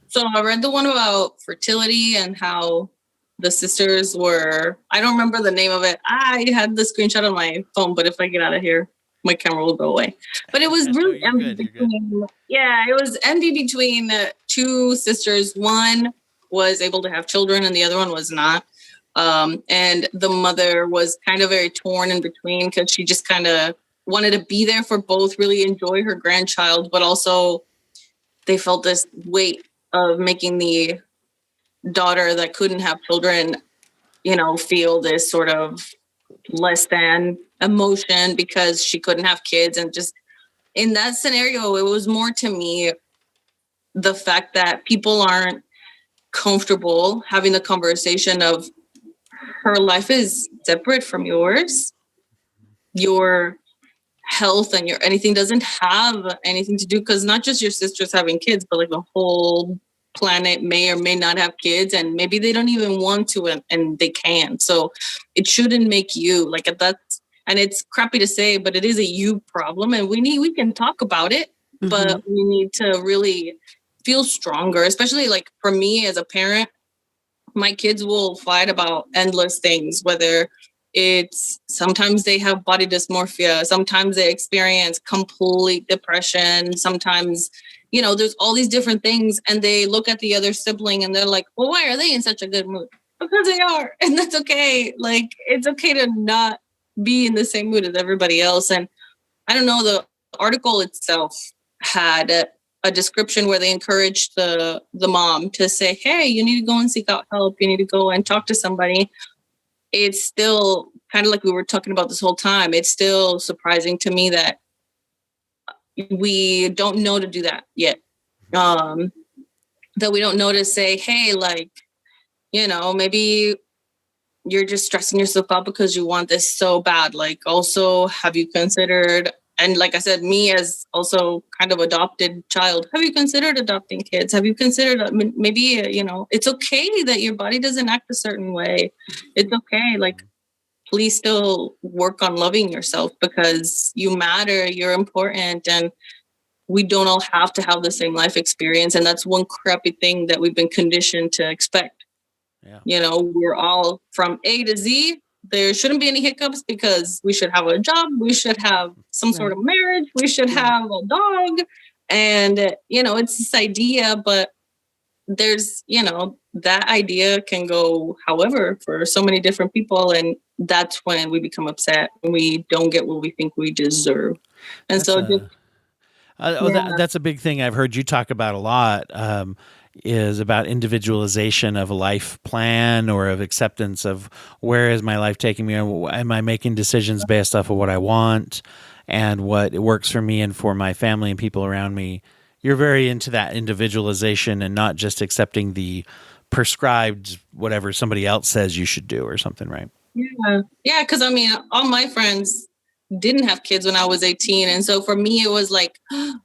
So I read the one about fertility and how the sisters were, I don't remember the name of it. I had the screenshot on my phone, but if I get out of here, my camera will go away. But it was really envy between, it was envy between two sisters. One was able to have children and the other one was not. And the mother was kind of very torn in between because she just kind of wanted to be there for both, really enjoy her grandchild, but also they felt this weight of making the daughter that couldn't have children, feel this sort of less than emotion because she couldn't have kids. And just in that scenario, it was more to me the fact that people aren't comfortable having the conversation of her life is separate from yours. Your health and your anything doesn't have anything to do, because not just your sisters having kids, but like the whole planet may or may not have kids, and maybe they don't even want to, and they can. So it shouldn't make you like that's, and it's crappy to say, but it is a you problem, and we can talk about it, but we need to really feel stronger, especially like for me as a parent. My kids will fight about endless things, whether it's sometimes they have body dysmorphia, sometimes they experience complete depression, sometimes, there's all these different things, and they look at the other sibling and they're like, well, why are they in such a good mood? Because they are. And that's okay. Like, it's okay to not be in the same mood as everybody else. And I don't know, the article itself had a description where they encouraged the mom to say, hey, you need to go and seek out help. You need to go and talk to somebody. It's still kind of like we were talking about this whole time. It's still surprising to me that we don't know to do that yet. That we don't know to say, hey, like, maybe you're just stressing yourself out because you want this so bad. Like, also, have you considered, and like I said, me as also kind of adopted child, have you considered adopting kids? Have you considered maybe, it's okay that your body doesn't act a certain way. It's okay. Like, please still work on loving yourself because you matter, you're important, and we don't all have to have the same life experience. And that's one crappy thing that we've been conditioned to expect. Yeah. We're all from A to Z. There shouldn't be any hiccups because we should have a job. We should have some sort of marriage. We should have a dog. And, it's this idea, but there's, that idea can go however for so many different people. And that's when we become upset when we don't get what we think we deserve. And that's a big thing I've heard you talk about a lot, is about individualization of a life plan or of acceptance of where is my life taking me? Am I making decisions based off of what I want and what works for me and for my family and people around me? You're very into that individualization and not just accepting the prescribed whatever somebody else says you should do or something, right? Yeah, because all my friends didn't have kids when I was 18. And so for me, it was like,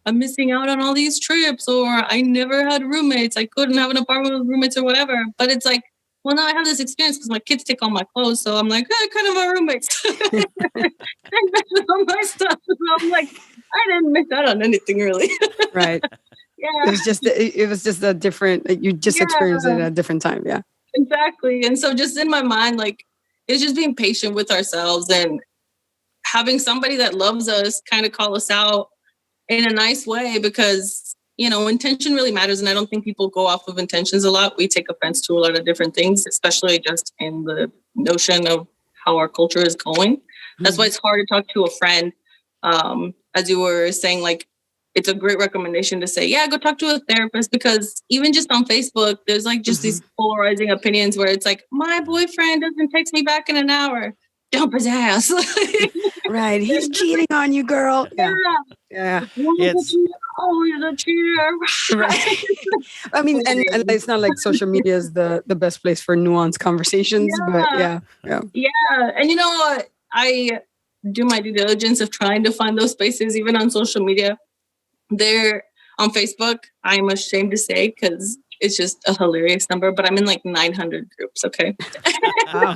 I'm missing out on all these trips, or I never had roommates. I couldn't have an apartment with roommates or whatever. But it's like, well, now I have this experience because my kids take all my clothes. So I'm like, I kind of my roommates. I miss all my stuff. So I'm like, I didn't miss out on anything really. Right. Yeah. It was just a different, you just experienced it at a different time. Yeah. Exactly. And so just in my mind, like, it's just being patient with ourselves and having somebody that loves us kind of call us out in a nice way, because, intention really matters. And I don't think people go off of intentions a lot. We take offense to a lot of different things, especially just in the notion of how our culture is going. That's why it's hard to talk to a friend. As you were saying, like, it's a great recommendation to say, go talk to a therapist, because even just on Facebook, there's like just these polarizing opinions where it's like, my boyfriend doesn't text me back in an hour. Dump his ass. Right. He's cheating on you, girl. Yeah. He's a cheater. Right. And it's not like social media is the best place for nuanced conversations, but yeah. And you know what? I do my due diligence of trying to find those spaces, even on social media. They're on Facebook. I'm ashamed to say because it's just a hilarious number, but I'm in like 900 groups. Okay. Wow.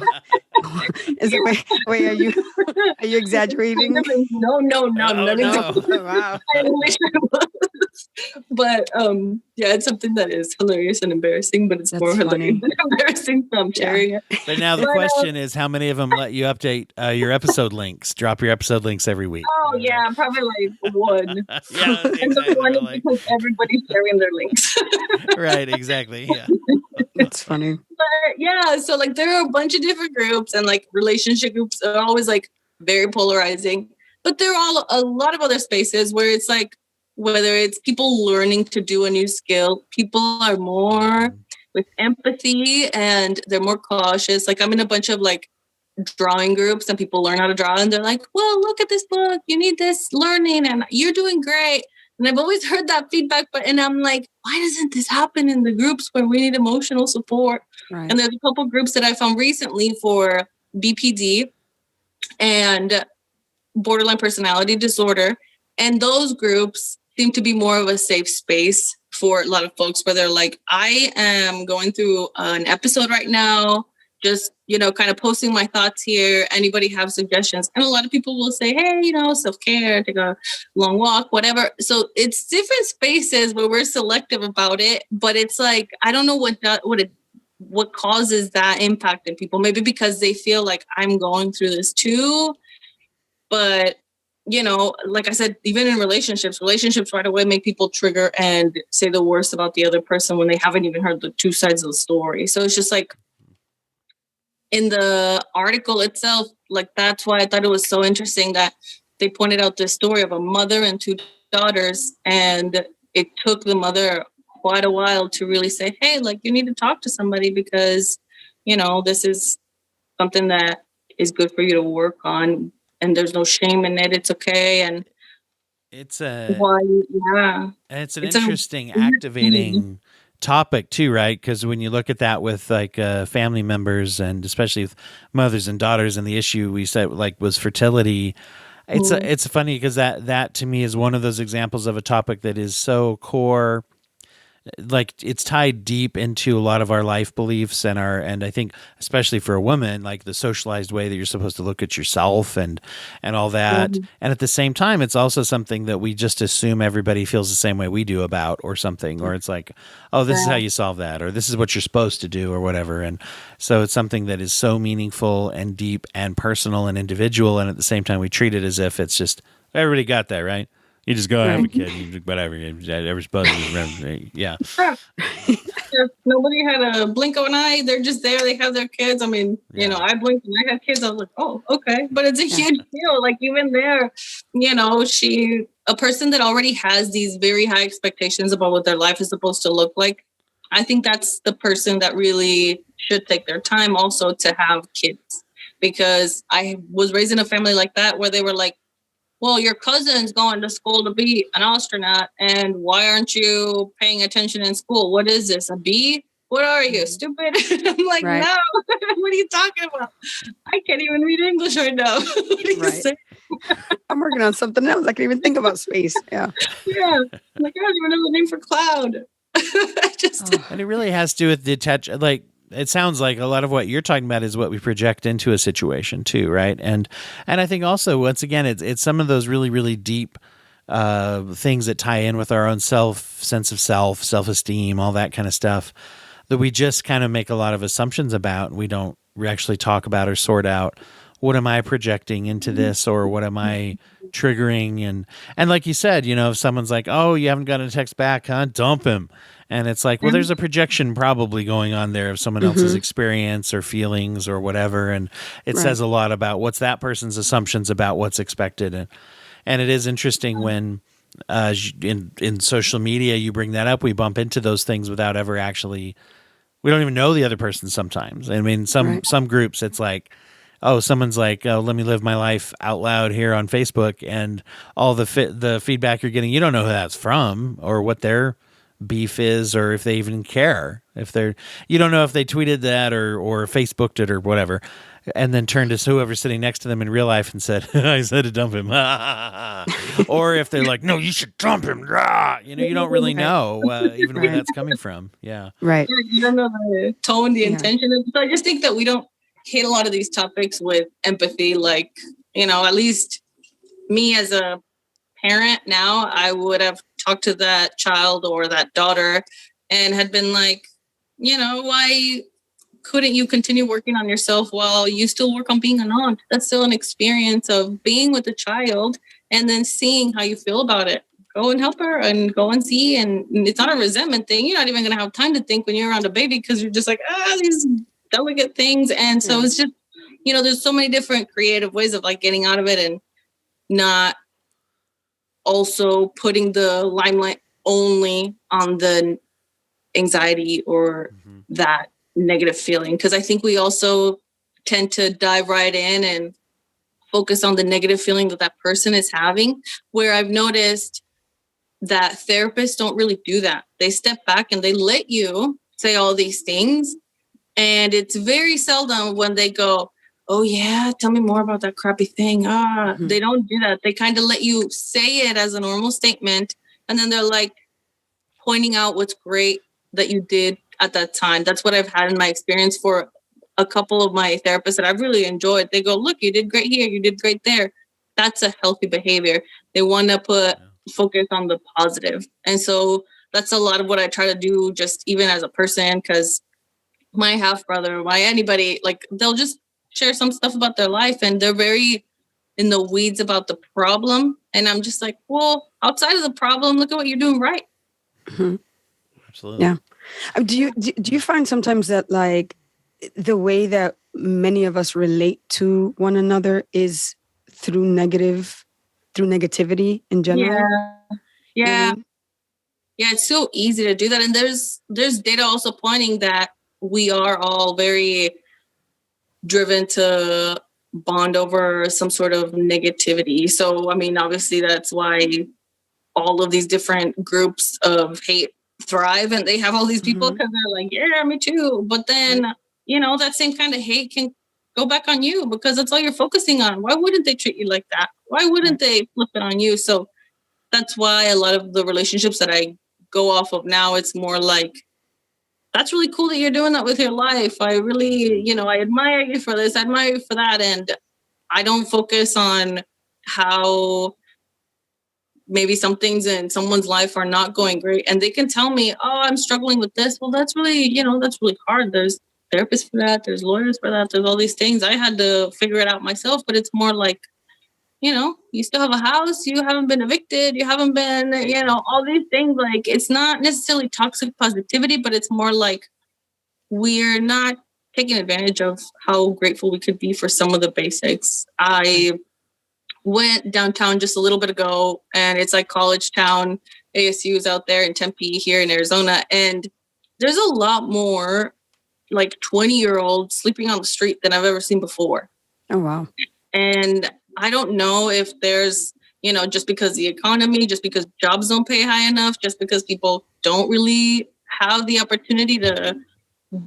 Wait, are you exaggerating? No, Oh, nothing. no. Wow. I wish I was. But yeah, it's something that is hilarious and embarrassing, but it's That's more hilarious funny. than embarrassing, so I'm sharing it. But now the But, question is, how many of them let you update your episode links? Drop your episode links every week. Oh yeah, probably like one. Yeah, And the exactly. one is Like, because everybody's sharing their links. right, exactly. Yeah. It's funny. But yeah, so like there are a bunch of different groups, and like relationship groups are always like very polarizing. But there are all a lot of other spaces where it's like, whether it's people learning to do a new skill, people are more with empathy and they're more cautious. Like I'm in a bunch of like drawing groups and people learn how to draw and they're like, well, look at this book. You need this learning and you're doing great. And I've always heard that feedback, and I'm like, why doesn't this happen in the groups where we need emotional support? Right. And there's a couple groups that I found recently for BPD and borderline personality disorder. And those groups seem to be more of a safe space for a lot of folks where they're like, I am going through an episode right now, just, kind of posting my thoughts here. Anybody have suggestions? And a lot of people will say, hey, self-care, take a long walk, whatever. So it's different spaces where we're selective about it, but it's like, I don't know what causes that impact in people. Maybe because they feel like I'm going through this too, but like I said, even in relationships right away make people trigger and say the worst about the other person when they haven't even heard the two sides of the story. So it's just like in the article itself, like that's why I thought it was so interesting that they pointed out this story of a mother and two daughters. And it took the mother quite a while to really say, hey, like you need to talk to somebody because, this is something that is good for you to work on. And there's no shame in it. It's okay. And it's an interesting activating topic too, right? Because when you look at that with like family members and especially with mothers and daughters, and the issue we said like was fertility, it's funny because that to me is one of those examples of a topic that is so core. Like it's tied deep into a lot of our life beliefs and I think especially for a woman, like the socialized way that you're supposed to look at yourself and all that. And at the same time, it's also something that we just assume everybody feels the same way we do about or something, or it's like, oh, this is how you solve that, or this is what you're supposed to do or whatever. And so it's something that is so meaningful and deep and personal and individual. And at the same time, we treat it as if it's just, everybody got that, right? You just go have a kid, whatever. Every supposed to, yeah. If nobody had a blink of an eye, they're just there. They have their kids. I mean, I blinked and I had kids. I was like, oh, okay. But it's a huge deal. Like even there, a person that already has these very high expectations about what their life is supposed to look like. I think that's the person that really should take their time also to have kids, because I was raised in a family like that where they were like, well, your cousin's going to school to be an astronaut, and why aren't you paying attention in school? What is this, a B? What are you, stupid? I'm like, Right. no, what are you talking about? I can't even read English right now. What are you saying? I'm working on something else. I can't even think about space. Yeah. Yeah, like I don't even know the name for cloud. And it really has to do with like, it sounds like a lot of what you're talking about is what we project into a situation too, right? And I think also, once again, it's some of those really, really deep things that tie in with our own sense of self-esteem, all that kind of stuff that we just kind of make a lot of assumptions about, and we don't actually talk about or sort out. What am I projecting into this, or what am I triggering? And like you said, if someone's like, oh, you haven't gotten a text back, huh? Dump him. And it's like, well, there's a projection probably going on there of someone else's experience or feelings or whatever. And it says a lot about what's that person's assumptions about what's expected. And it is interesting when in social media, you bring that up, we bump into those things without ever actually, we don't even know the other person sometimes. I mean, some groups, it's like, oh, someone's like, oh, let me live my life out loud here on Facebook, and all the feedback you're getting, you don't know who that's from or what their beef is, or if they even care. If they're, you don't know if they tweeted that or Facebooked it or whatever, and then turned to whoever's sitting next to them in real life and said, "I said to dump him," or if they're like, "No, you should dump him." You don't really know even where that's coming from. Yeah, Right. You don't know the tone, the intention. So I just think that we don't hit a lot of these topics with empathy. Like, at least me as a parent now, I would have talked to that child or that daughter and had been like, why couldn't you continue working on yourself while you still work on being an aunt? That's still an experience of being with the child and then seeing how you feel about it. Go and help her and go and see. And it's not a resentment thing. You're not even going to have time to think when you're around a baby because you're just like, these delicate things. And so it's just, there's so many different creative ways of like getting out of it and not also putting the limelight only on the anxiety or that negative feeling. Because I think we also tend to dive right in and focus on the negative feeling that person is having, where I've noticed that therapists don't really do that. They step back and they let you say all these things. And it's very seldom when they go, "Oh yeah, tell me more about that crappy thing." They don't do that. They kind of let you say it as a normal statement. And then they're like pointing out what's great that you did at that time. That's what I've had in my experience for a couple of my therapists that I've really enjoyed. They go, "Look, you did great here. You did great there." That's a healthy behavior. They want to focus on the positive. And so that's a lot of what I try to do just even as a person, because my half brother, anybody, like they'll just share some stuff about their life and they're very in the weeds about the problem. And I'm just like, well, outside of the problem, look at what you're doing right. Absolutely. Yeah. Do you find sometimes that like the way that many of us relate to one another is through negativity in general? Yeah. Yeah, it's so easy to do that. And there's data also pointing that we are all very driven to bond over some sort of negativity. So, I mean, obviously that's why all of these different groups of hate thrive and they have all these people because they're like, yeah, me too. But then, that same kind of hate can go back on you because that's all you're focusing on. Why wouldn't they treat you like that? Why wouldn't they flip it on you? So that's why a lot of the relationships that I go off of now, it's more like, that's really cool that you're doing that with your life. I really, I admire you for this. I admire you for that. And I don't focus on how maybe some things in someone's life are not going great. And they can tell me, "Oh, I'm struggling with this." Well, that's really, that's really hard. There's therapists for that. There's lawyers for that. There's all these things. I had to figure it out myself, but it's more like, you still have a house, you haven't been evicted, you haven't been, all these things. Like, it's not necessarily toxic positivity, but it's more like we're not taking advantage of how grateful we could be for some of the basics. I went downtown just a little bit ago, and it's like college town. ASU is out there in Tempe here in Arizona, and there's a lot more like 20-year-olds sleeping on the street than I've ever seen before. Oh, wow. And I don't know if there's, just because the economy, just because jobs don't pay high enough, just because people don't really have the opportunity to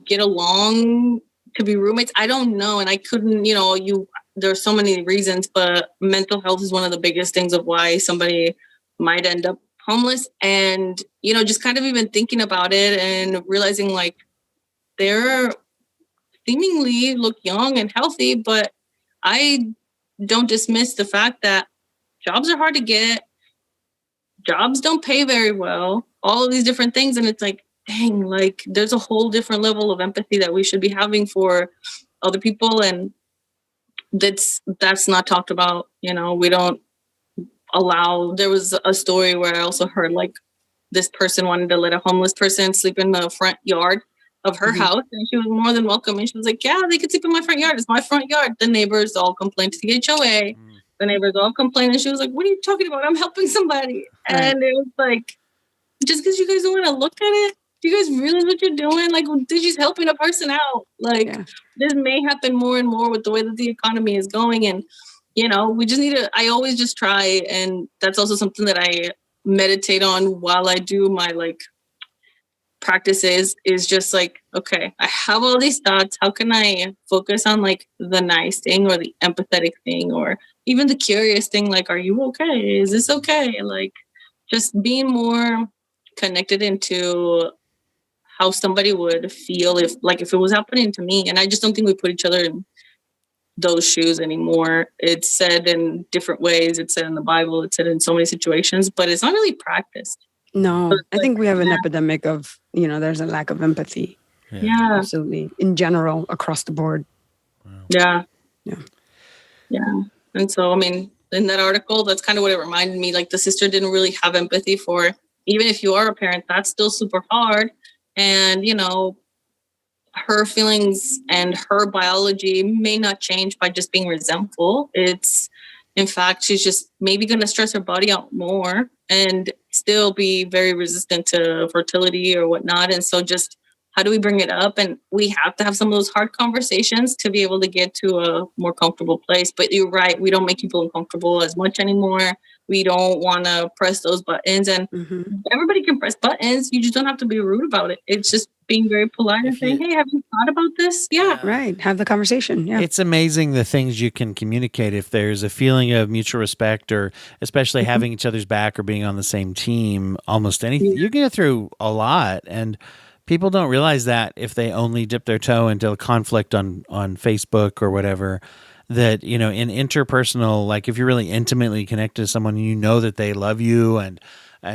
get along, to be roommates. I don't know. And I couldn't, there's so many reasons, but mental health is one of the biggest things of why somebody might end up homeless. And, just kind of even thinking about it and realizing like they're seemingly look young and healthy, but I don't dismiss the fact that jobs are hard to get. Jobs don't pay very well, all of these different things. And it's like, dang, like there's a whole different level of empathy that we should be having for other people. And that's not talked about. We don't allow, there was a story where I also heard like this person wanted to let a homeless person sleep in the front yard of her house, and she was more than welcome. And she was like, "Yeah, they could sleep in my front yard. It's my front yard." The neighbors all complained to the HOA. The neighbors all complained, and she was like, "What are you talking about? I'm helping somebody." Right. And it was like, just because you guys don't want to look at it, do you guys realize what you're doing? Like, she's helping a person out. Like, this may happen more and more with the way that the economy is going. And, we just need to, I always just try. And that's also something that I meditate on while I do my like practice is just like, okay, I have all these thoughts. How can I focus on like the nice thing or the empathetic thing or even the curious thing? Like, are you okay? Is this okay? Like, just being more connected into how somebody would feel if it was happening to me. And I just don't think we put each other in those shoes anymore. It's said in different ways. It's said in the Bible. It's said in so many situations, but it's not really practiced. No, I think we have an epidemic of, there's a lack of empathy. Yeah. Absolutely. In general, across the board. Yeah. Yeah. Yeah. And so, I mean, in that article, that's kind of what it reminded me. Like the sister didn't really have empathy for, even if you are a parent, that's still super hard. And, her feelings and her biology may not change by just being resentful. In fact, she's just maybe going to stress her body out more and still be very resistant to fertility or whatnot. And so just how do we bring it up? And we have to have some of those hard conversations to be able to get to a more comfortable place. But you're right. We don't make people uncomfortable as much anymore. We don't want to press those buttons. And everybody can press buttons. You just don't have to be rude about it. It's just being very polite and saying, hey, have you thought about this? Yeah. Right. Have the conversation. Yeah. It's amazing the things you can communicate if there's a feeling of mutual respect or especially having each other's back or being on the same team, almost anything. You can get through a lot. And people don't realize that if they only dip their toe into a conflict on Facebook or whatever, that, in interpersonal, like if you're really intimately connected to someone, that they love you and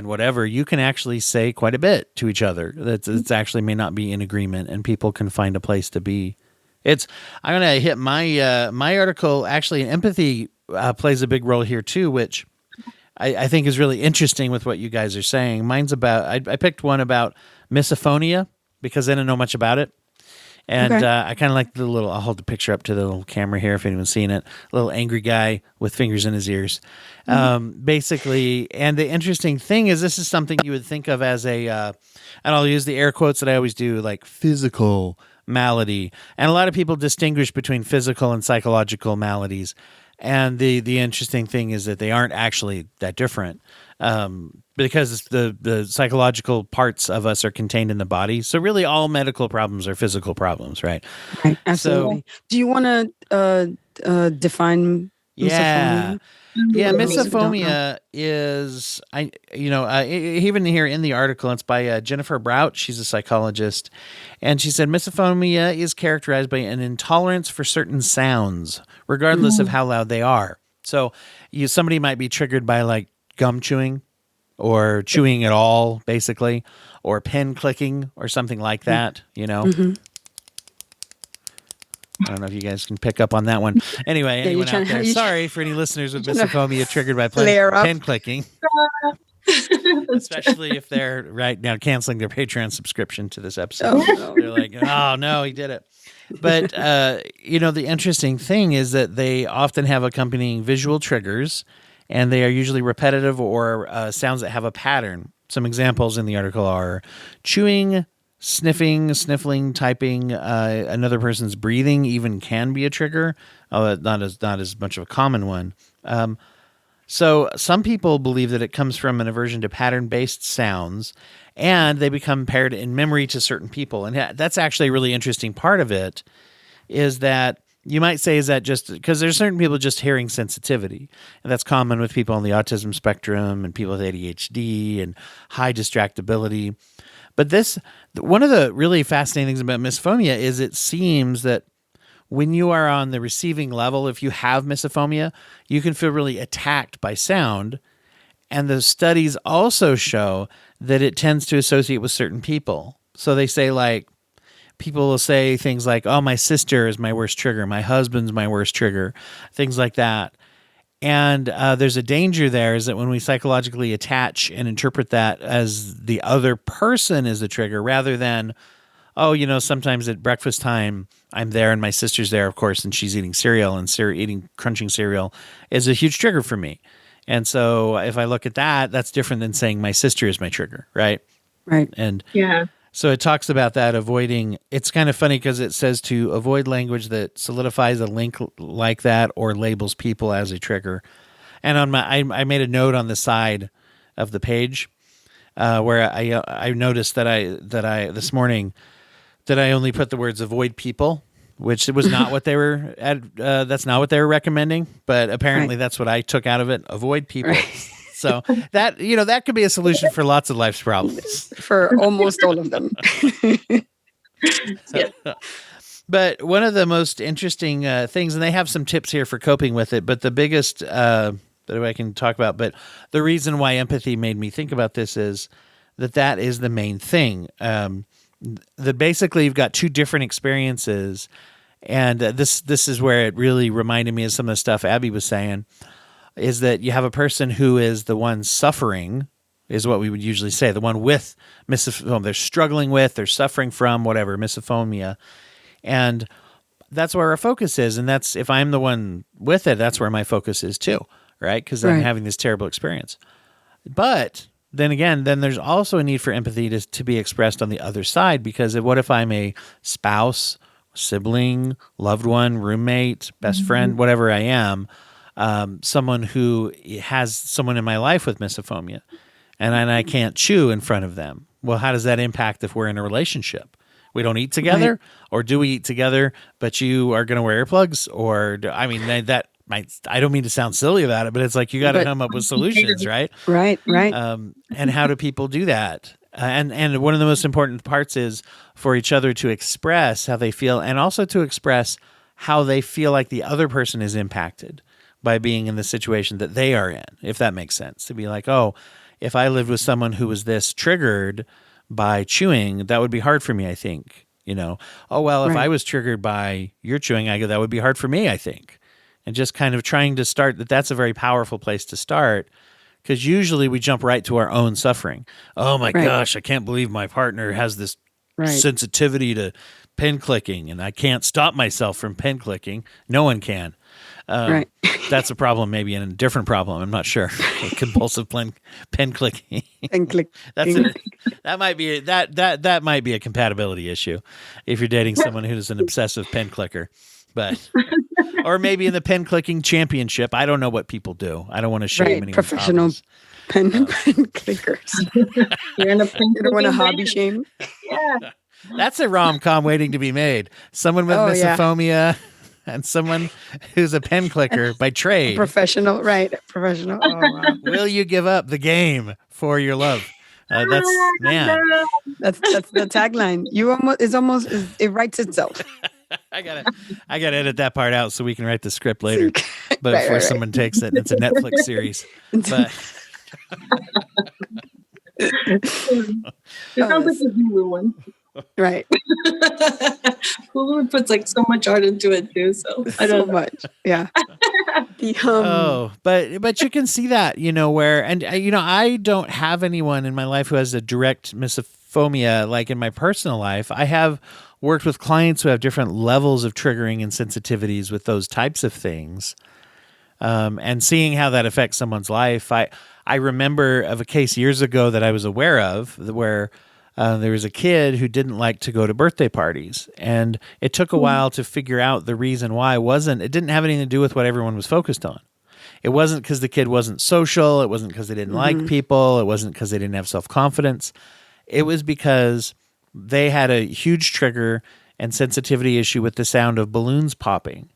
whatever, you can actually say quite a bit to each other that's actually may not be in agreement, and people can find a place to be. I'm going to hit my article. Actually, empathy plays a big role here too, which I think is really interesting with what you guys are saying. Mine's about, I picked one about misophonia because I didn't know much about it. And I kind of like the little, I'll hold the picture up to the little camera here if anyone's seen it, little angry guy with fingers in his ears. Basically, and the interesting thing is this is something you would think of as and I'll use the air quotes that I always do, like physical malady. And a lot of people distinguish between physical and psychological maladies. And the interesting thing is that they aren't actually that different. Because the psychological parts of us are contained in the body. So really all medical problems are physical problems, right? Right, absolutely. So, do you want to define misophonia? Yeah, misophonia is, even here in the article, it's by Jennifer Brout. She's a psychologist. And she said, misophonia is characterized by an intolerance for certain sounds, regardless of how loud they are. So somebody might be triggered by like gum chewing, or chewing at all, basically, or pen clicking or something like that, I don't know if you guys can pick up on that one. Anyway, anyone out there, sorry for any listeners with misophonia triggered by pen clicking. Especially if they're right now canceling their Patreon subscription to this episode. They're like, oh, no, he did it. But, the interesting thing is that they often have accompanying visual triggers, and they are usually repetitive or sounds that have a pattern. Some examples in the article are chewing, sniffing, sniffling, typing. Another person's breathing even can be a trigger, not as much of a common one. So some people believe that it comes from an aversion to pattern-based sounds, and they become paired in memory to certain people. And that's actually a really interesting part of it, is that you might say, is that just because there's certain people just hearing sensitivity, and that's common with people on the autism spectrum and people with ADHD and high distractibility. But one of the really fascinating things about misophonia is it seems that when you are on the receiving level, if you have misophonia, you can feel really attacked by sound. And the studies also show that it tends to associate with certain people. So they say people will say things like, oh, my sister is my worst trigger. My husband's my worst trigger, things like that. And there's a danger there is that when we psychologically attach and interpret that as the other person is the trigger rather than, sometimes at breakfast time, I'm there and my sister's there, of course, and she's eating cereal and crunching cereal is a huge trigger for me. And so if I look at that, that's different than saying my sister is my trigger, right? Right. And yeah. So it talks about that avoiding. It's kind of funny because it says to avoid language that solidifies a link like that or labels people as a trigger. And I made a note on the side of the page where I noticed that I this morning that I only put the words avoid people, which was not what they were that's not what they were recommending, but apparently that's what I took out of it. Avoid people. Right. So that could be a solution for lots of life's problems. For almost all of them. Yeah. But one of the most interesting things, and they have some tips here for coping with it, but the biggest that I can talk about, but the reason why empathy made me think about this is that is the main thing. That basically you've got two different experiences, and this is where it really reminded me of some of the stuff Abby was saying, is that you have a person who is the one suffering, is what we would usually say, the one with misophonia, they're struggling with, they're suffering from, whatever, misophonia. And that's where our focus is. And that's, if I'm the one with it, that's where my focus is too, right? Because I'm having this terrible experience. But then again, then there's also a need for empathy to be expressed on the other side, because what if I'm a spouse, sibling, loved one, roommate, best friend, whatever I am, someone who has someone in my life with misophonia, and I can't chew in front of them. Well, how does that impact if we're in a relationship? We don't eat together, or do we eat together, but you are going to wear earplugs? Or, I don't mean to sound silly about it, but it's like you got to come up with solutions, right? Right. And how do people do that? And one of the most important parts is for each other to express how they feel, and also to express how they feel like the other person is impacted by being in the situation that they are in, if that makes sense. To be like, oh, if I lived with someone who was this triggered by chewing, that would be hard for me, I think. Oh, well, if I was triggered by your chewing, that would be hard for me, I think. And just kind of trying to start that's a very powerful place to start, because usually we jump right to our own suffering. Oh my gosh, I can't believe my partner has this sensitivity to pen clicking, and I can't stop myself from pen clicking. No one can. That's a problem, maybe, and a different problem. I'm not sure. Compulsive pen clicking. Pen click. That might be a compatibility issue if you're dating someone who's an obsessive pen clicker. But or maybe in the pen clicking championship. I don't know what people do. I don't want to shame anyone. Professional pen clickers. You're in a pen You don't want to hobby shame. Yeah. That's a rom-com waiting to be made. Someone with misophonia and someone who's a pen clicker by trade. Professional. Professional. Oh, wow. Will you give up the game for your love? That's the tagline. It writes itself. I gotta edit that part out so we can write the script later. But before someone takes it, it's a Netflix series. But it sounds like a Hulu one. Right. Hulu puts so much art into it too. So I don't know. Much. Yeah. But you can see that, where, and I don't have anyone in my life who has a direct misophonia, like in my personal life. I have worked with clients who have different levels of triggering and sensitivities with those types of things. And seeing how that affects someone's life. I remember of a case years ago that I was aware of where there was a kid who didn't like to go to birthday parties, and it took a while to figure out the reason why. It didn't have anything to do with what everyone was focused on. It wasn't because the kid wasn't social. It wasn't because they didn't like people. It wasn't because they didn't have self-confidence. It was because they had a huge trigger and sensitivity issue with the sound of balloons popping.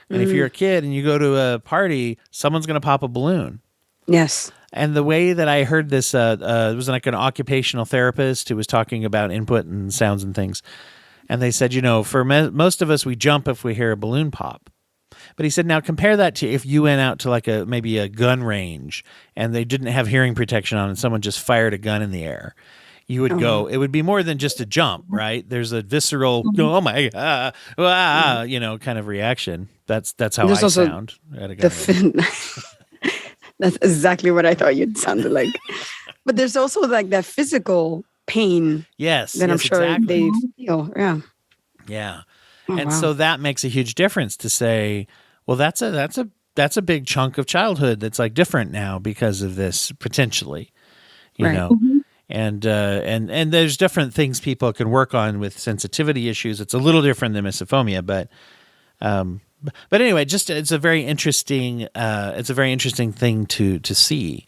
And if you're a kid and you go to a party, someone's going to pop a balloon. Yes. And the way that I heard this, it was like an occupational therapist who was talking about input and sounds and things. And they said, for most of us, we jump if we hear a balloon pop. But he said, now compare that to if you went out to maybe a gun range and they didn't have hearing protection on and someone just fired a gun in the air. You would go, it would be more than just a jump, right? There's a visceral, oh my, kind of reaction. That's how I sound at a gun range. That's exactly what I thought you'd sounded like. But there's also that physical pain. Yes. That I'm sure exactly. they feel. Yeah. Yeah. Oh, so that makes a huge difference to say, well, that's a big chunk of childhood that's different now because of this potentially, you know. Mm-hmm. And there's different things people can work on with sensitivity issues. It's a little different than misophonia, but anyway, it's a very interesting thing to see.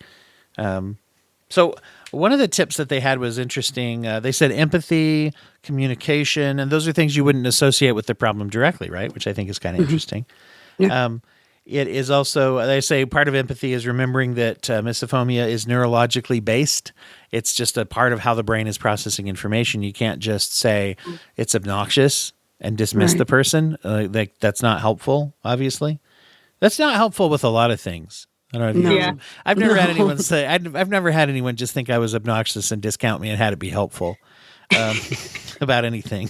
So one of the tips that they had was interesting. They said empathy, communication, and those are things you wouldn't associate with the problem directly, right? Which I think is kind of interesting. Yeah. It is also, they say part of empathy is remembering that misophonia is neurologically based. It's just a part of how the brain is processing information. You can't just say it's obnoxious and dismiss the person. That's not helpful, obviously. That's not helpful with a lot of things. I don't know if you I've never had anyone say, I've never had anyone just think I was obnoxious and discount me and had it be helpful about anything.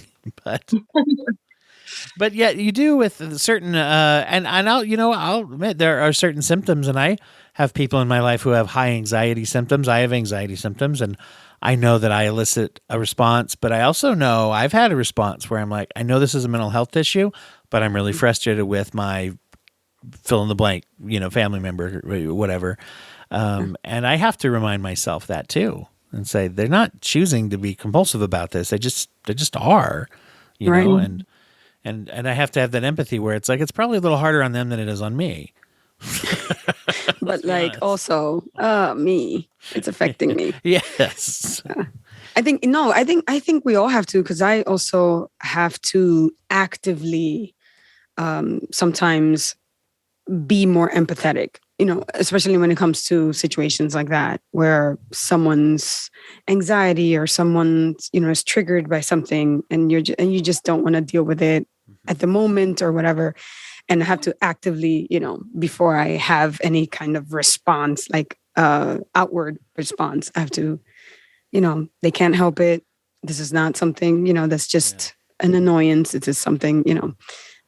But yet you do with certain, and I'll admit there are certain symptoms, and I have people in my life who have high anxiety symptoms. I have anxiety symptoms, and I know that I elicit a response, but I also know I've had a response where I'm like, I know this is a mental health issue, but I'm really frustrated with my fill in the blank, family member, whatever. And I have to remind myself that too, and say, they're not choosing to be compulsive about this. They just are, know, and I have to have that empathy where it's like, it's probably a little harder on them than it is on me. But also me, it's affecting me. Yes. I think we all have to, because I also have to actively sometimes be more empathetic, especially when it comes to situations like that, where someone's anxiety or someone, is triggered by something, and you just don't want to deal with it at the moment or whatever. And I have to actively, before I have any kind of response, like outward response, I have to, they can't help it. This is not something, that's just an annoyance. It is something,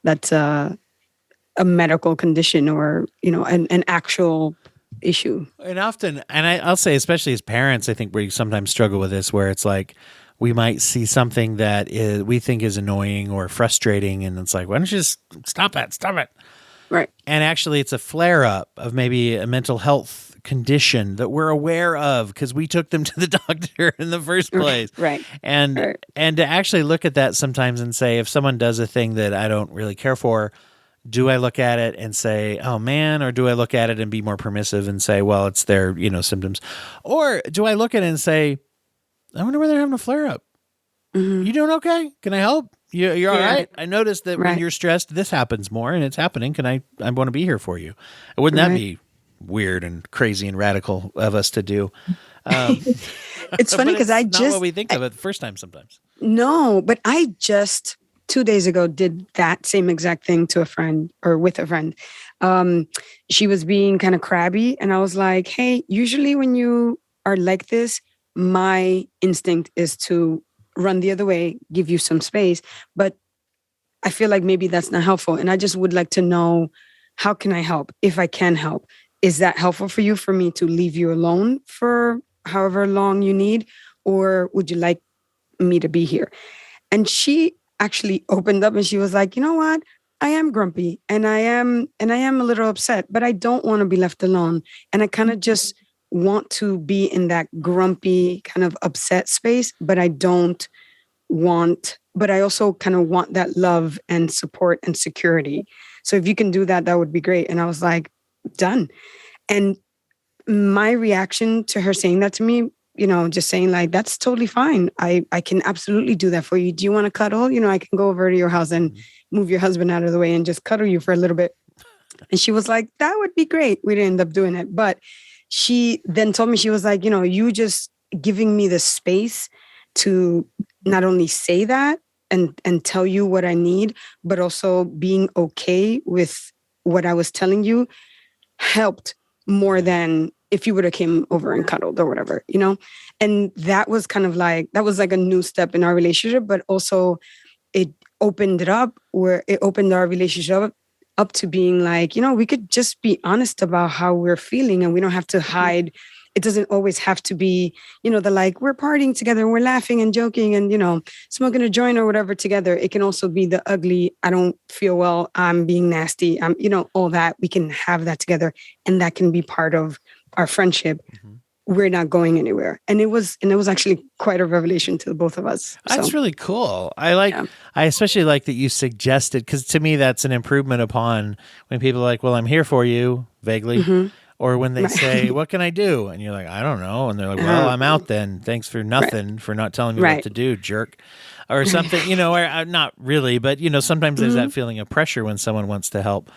that's a medical condition or, an actual issue. And often, and I'll say, especially as parents, I think we sometimes struggle with this, where it's like, we might see something that we think is annoying or frustrating, and it's like, why don't you just stop it? Right. And actually, it's a flare-up of maybe a mental health condition that we're aware of because we took them to the doctor in the first place. Right. And to actually look at that sometimes and say, if someone does a thing that I don't really care for, do I look at it and say, oh man, or do I look at it and be more permissive and say, well, it's their, symptoms? Or do I look at it and say, I wonder where they're having a flare up. Mm-hmm. You doing okay? Can I help? You're all right? I noticed that when you're stressed, this happens more, and it's happening. I want to be here for you. Wouldn't that be weird and crazy and radical of us to do? It's funny because not what we think of it the first time sometimes. No, but I just 2 days ago did that same exact thing to a friend or with a friend. She was being kind of crabby, and I was like, hey, usually when you are like this, my instinct is to run the other way, give you some space, but I feel like maybe that's not helpful. And I just would like to know, how can I help? If I can help, is that helpful for you, for me to leave you alone for however long you need? Or would you like me to be here? And she actually opened up and she was like, you know what? I am grumpy and I am a little upset, but I don't want to be left alone. And I kind of just want to be in that grumpy kind of upset space, but I also kind of want that love and support and security. So if you can do that, that would be great. And I was like, done. And my reaction to her saying that to me, just saying like, that's totally fine. I can absolutely do that for you. Do you want to cuddle? I can go over to your house and move your husband out of the way and just cuddle you for a little bit. And she was like, that would be great. We didn't end up doing it. But she then told me, she was like, you just giving me the space to not only say that and tell you what I need, but also being okay with what I was telling you helped more than if you would have came over and cuddled or whatever, And that was kind of like, that was like a new step in our relationship, but also it opened it up, where it opened our relationship up to being like, we could just be honest about how we're feeling, and we don't have to hide. It doesn't always have to be, the like, we're partying together and we're laughing and joking and, smoking a joint or whatever together. It can also be the ugly, I don't feel well, I'm being nasty, all that. We can have that together, and that can be part of our friendship. Mm-hmm. We're not going anywhere. And it was actually quite a revelation to the both of us. That's really cool. I especially like that you suggested, because to me, that's an improvement upon when people are like, well, I'm here for you, vaguely. Mm-hmm. Or when they say, what can I do? And you're like, I don't know. And they're like, well, I'm out then. Thanks for nothing, for not telling me what to do, jerk. Or something, or not really, but, sometimes there's that feeling of pressure when someone wants to help.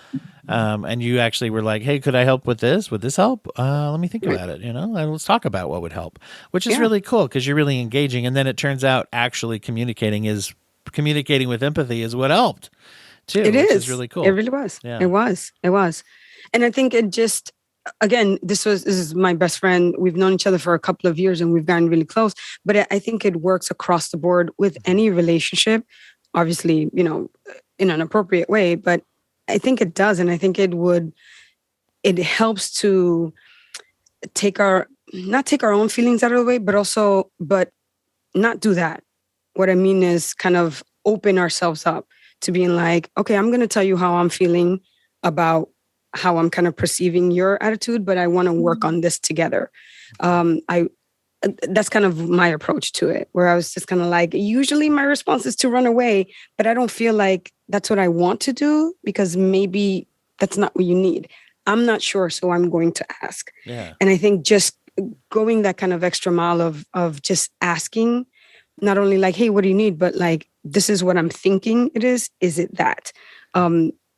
And you actually were like, hey, could I help with this? Would this help? Let me think about it. Let's talk about what would help, which is really cool because you're really engaging. And then it turns out actually communicating with empathy is what helped too. Which is really cool. It really was. Yeah. It was. And I think it just, again, this is my best friend. We've known each other for a couple of years and we've gotten really close, but I think it works across the board with any relationship, obviously, in an appropriate way, but I think it does. And I think it helps to not take our own feelings out of the way, but not do that. What I mean is kind of open ourselves up to being like, okay, I'm going to tell you how I'm feeling about how I'm kind of perceiving your attitude, but I want to work on this together. That's kind of my approach to it, where I was just kind of like, usually my response is to run away, but I don't feel like that's what I want to do because maybe that's not what you need. I'm not sure, so I'm going to ask. Yeah. And I think just going that kind of extra mile of just asking, not only like, hey, what do you need? But like, this is what I'm thinking it is. Is it that?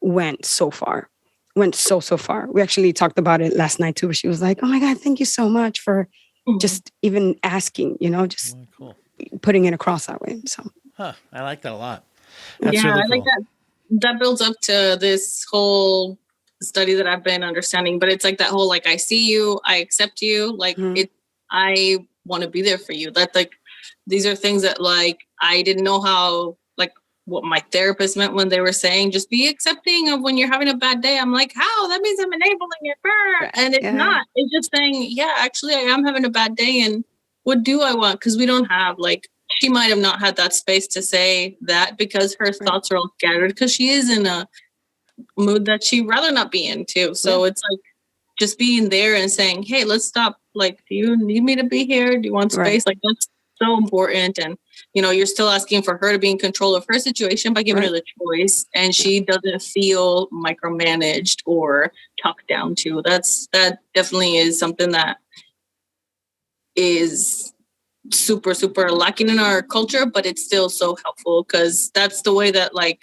Went so far. We actually talked about it last night too, where she was like, oh my God, thank you so much for just even asking, just cool. putting it across that way. So I like that a lot. That's really I cool. like that. That builds up to this whole study that I've been understanding, but it's like that whole, like, I see you, I accept you, like I want to be there for you. That like, these are things that like, I didn't know how, like what my therapist meant when they were saying, just be accepting of when you're having a bad day. I'm like, how? That means I'm enabling it. And it's not, it's just saying, yeah, actually I am having a bad day. And what do I want? Because we don't have like, she might have not had that space to say that because her thoughts are all scattered because she is in a mood that she'd rather not be in too. So it's like just being there and saying, hey, let's stop. Like, do you need me to be here? Do you want space? Like, that's so important. And, you're still asking for her to be in control of her situation by giving her the choice. And she doesn't feel micromanaged or talked down to. That definitely is something that is super, super lacking in our culture, but it's still so helpful because that's the way that like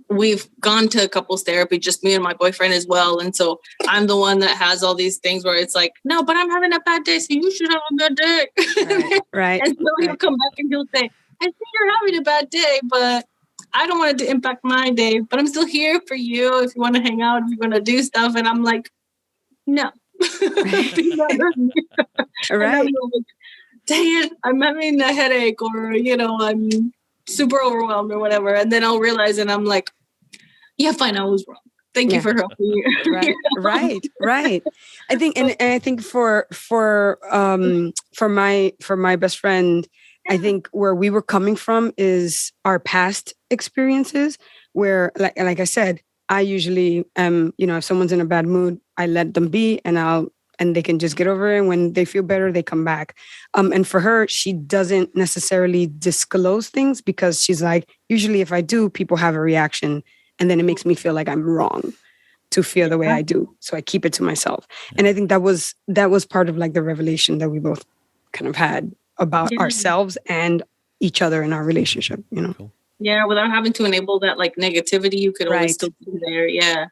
we've gone to couples therapy, just me and my boyfriend as well. And so I'm the one that has all these things where it's like, no, but I'm having a bad day, so you should have a good day. Right. And so he'll come back and he'll say, I think you're having a bad day, but I don't want it to impact my day, but I'm still here for you if you want to hang out, if you want to do stuff. And I'm like, no. Right. Dang it, I'm having a headache or, I'm super overwhelmed or whatever. And then I'll realize and I'm like, yeah, fine, I was wrong. Thank you for helping me. Right. I think, and I think for my best friend, I think where we were coming from is our past experiences where, like I said, I usually if someone's in a bad mood, I let them be and they can just get over it. And when they feel better, they come back. And for her, she doesn't necessarily disclose things because she's like, usually if I do, people have a reaction. And then it makes me feel like I'm wrong to feel the way I do. So I keep it to myself. And I think that was part of like the revelation that we both kind of had about ourselves and each other in our relationship, Cool. Yeah, without having to enable that like negativity, you could always still be there. Yeah.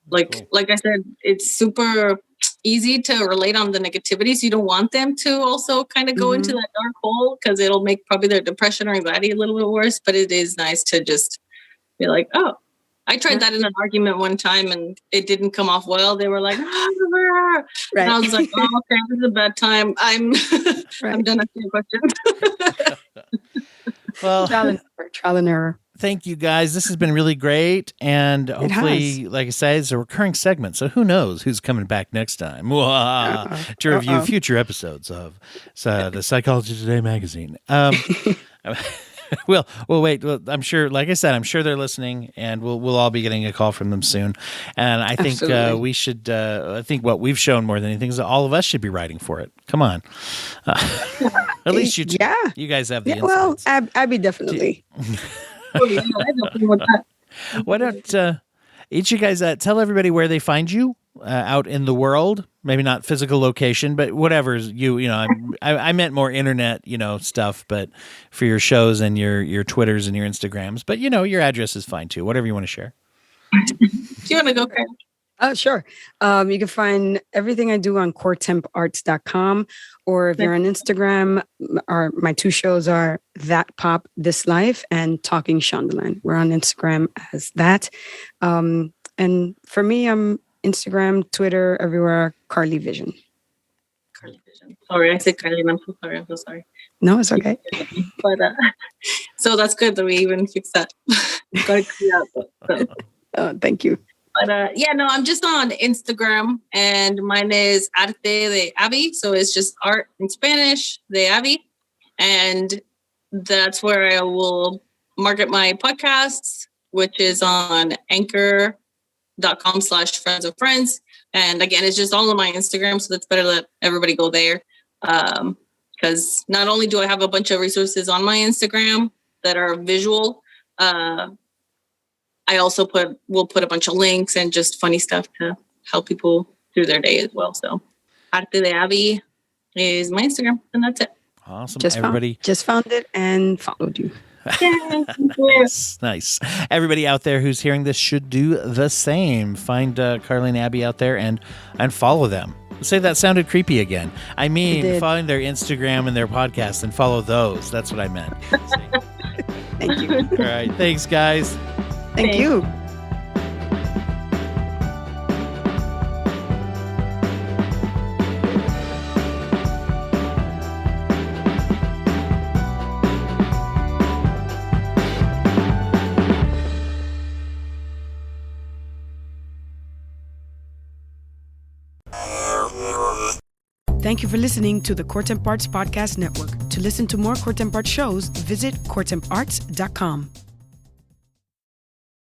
Like I said, it's super easy to relate on the negativities. You don't want them to also kind of go into that dark hole because it'll make probably their depression or anxiety a little bit worse. But it is nice to just be like, oh, I tried that in an argument one time and it didn't come off well. They were like, and I was like, oh, okay, this is a bad time. I'm done asking questions. Well, trial and error. Thank you guys. This has been really great. And hopefully, like I said, it's a recurring segment. So who knows who's coming back next time to review future episodes of the Psychology Today magazine. Well, wait. Well, I'm sure, like I said, I'm sure they're listening and we'll all be getting a call from them soon. And I think we should, I think what we've shown more than anything is that all of us should be writing for it. Come on. At least you guys have the insights. Well, Abby definitely. Why don't Each of you guys, tell everybody where they find you out in the world. Maybe not physical location, but whatever's I meant more internet, stuff. But for your shows and your Twitters and your Instagrams, but your address is fine too. Whatever you want to share. Do you want to go, Karen? Sure. You can find everything I do on coretemparts.com, or if you're on Instagram, my two shows are That Pop This Life and Talking Shondaland. We're on Instagram as that. And for me, I'm Instagram, Twitter, everywhere, Carly Vision. Carly Vision. Sorry, I said Carly, and I'm so sorry. No, it's okay. But so that's good that we even fixed that. Got it clear out. So. Thank you. But I'm just on Instagram, and mine is Arte de Abi. So it's just art in Spanish, de Abi. And that's where I will market my podcasts, which is on anchor.com/friends of friends. And again, it's just all on my Instagram. So that's better let everybody go there. Because not only do I have a bunch of resources on my Instagram that are visual, I also will put a bunch of links and just funny stuff to help people through their day as well. So Arte de Abi is my Instagram, and that's it. Awesome. Just found it and followed you. Yeah, Nice. Everybody out there who's hearing this should do the same. Find Carly and Abby out there and follow them. Say that sounded creepy again. I mean, find their Instagram and their podcast and follow those. That's what I meant. Thank you. All right. Thanks, guys. Thank you. Thank you for listening to the Temp Arts Podcast Network. To listen to more Temp Arts shows, visit coretemparts.com.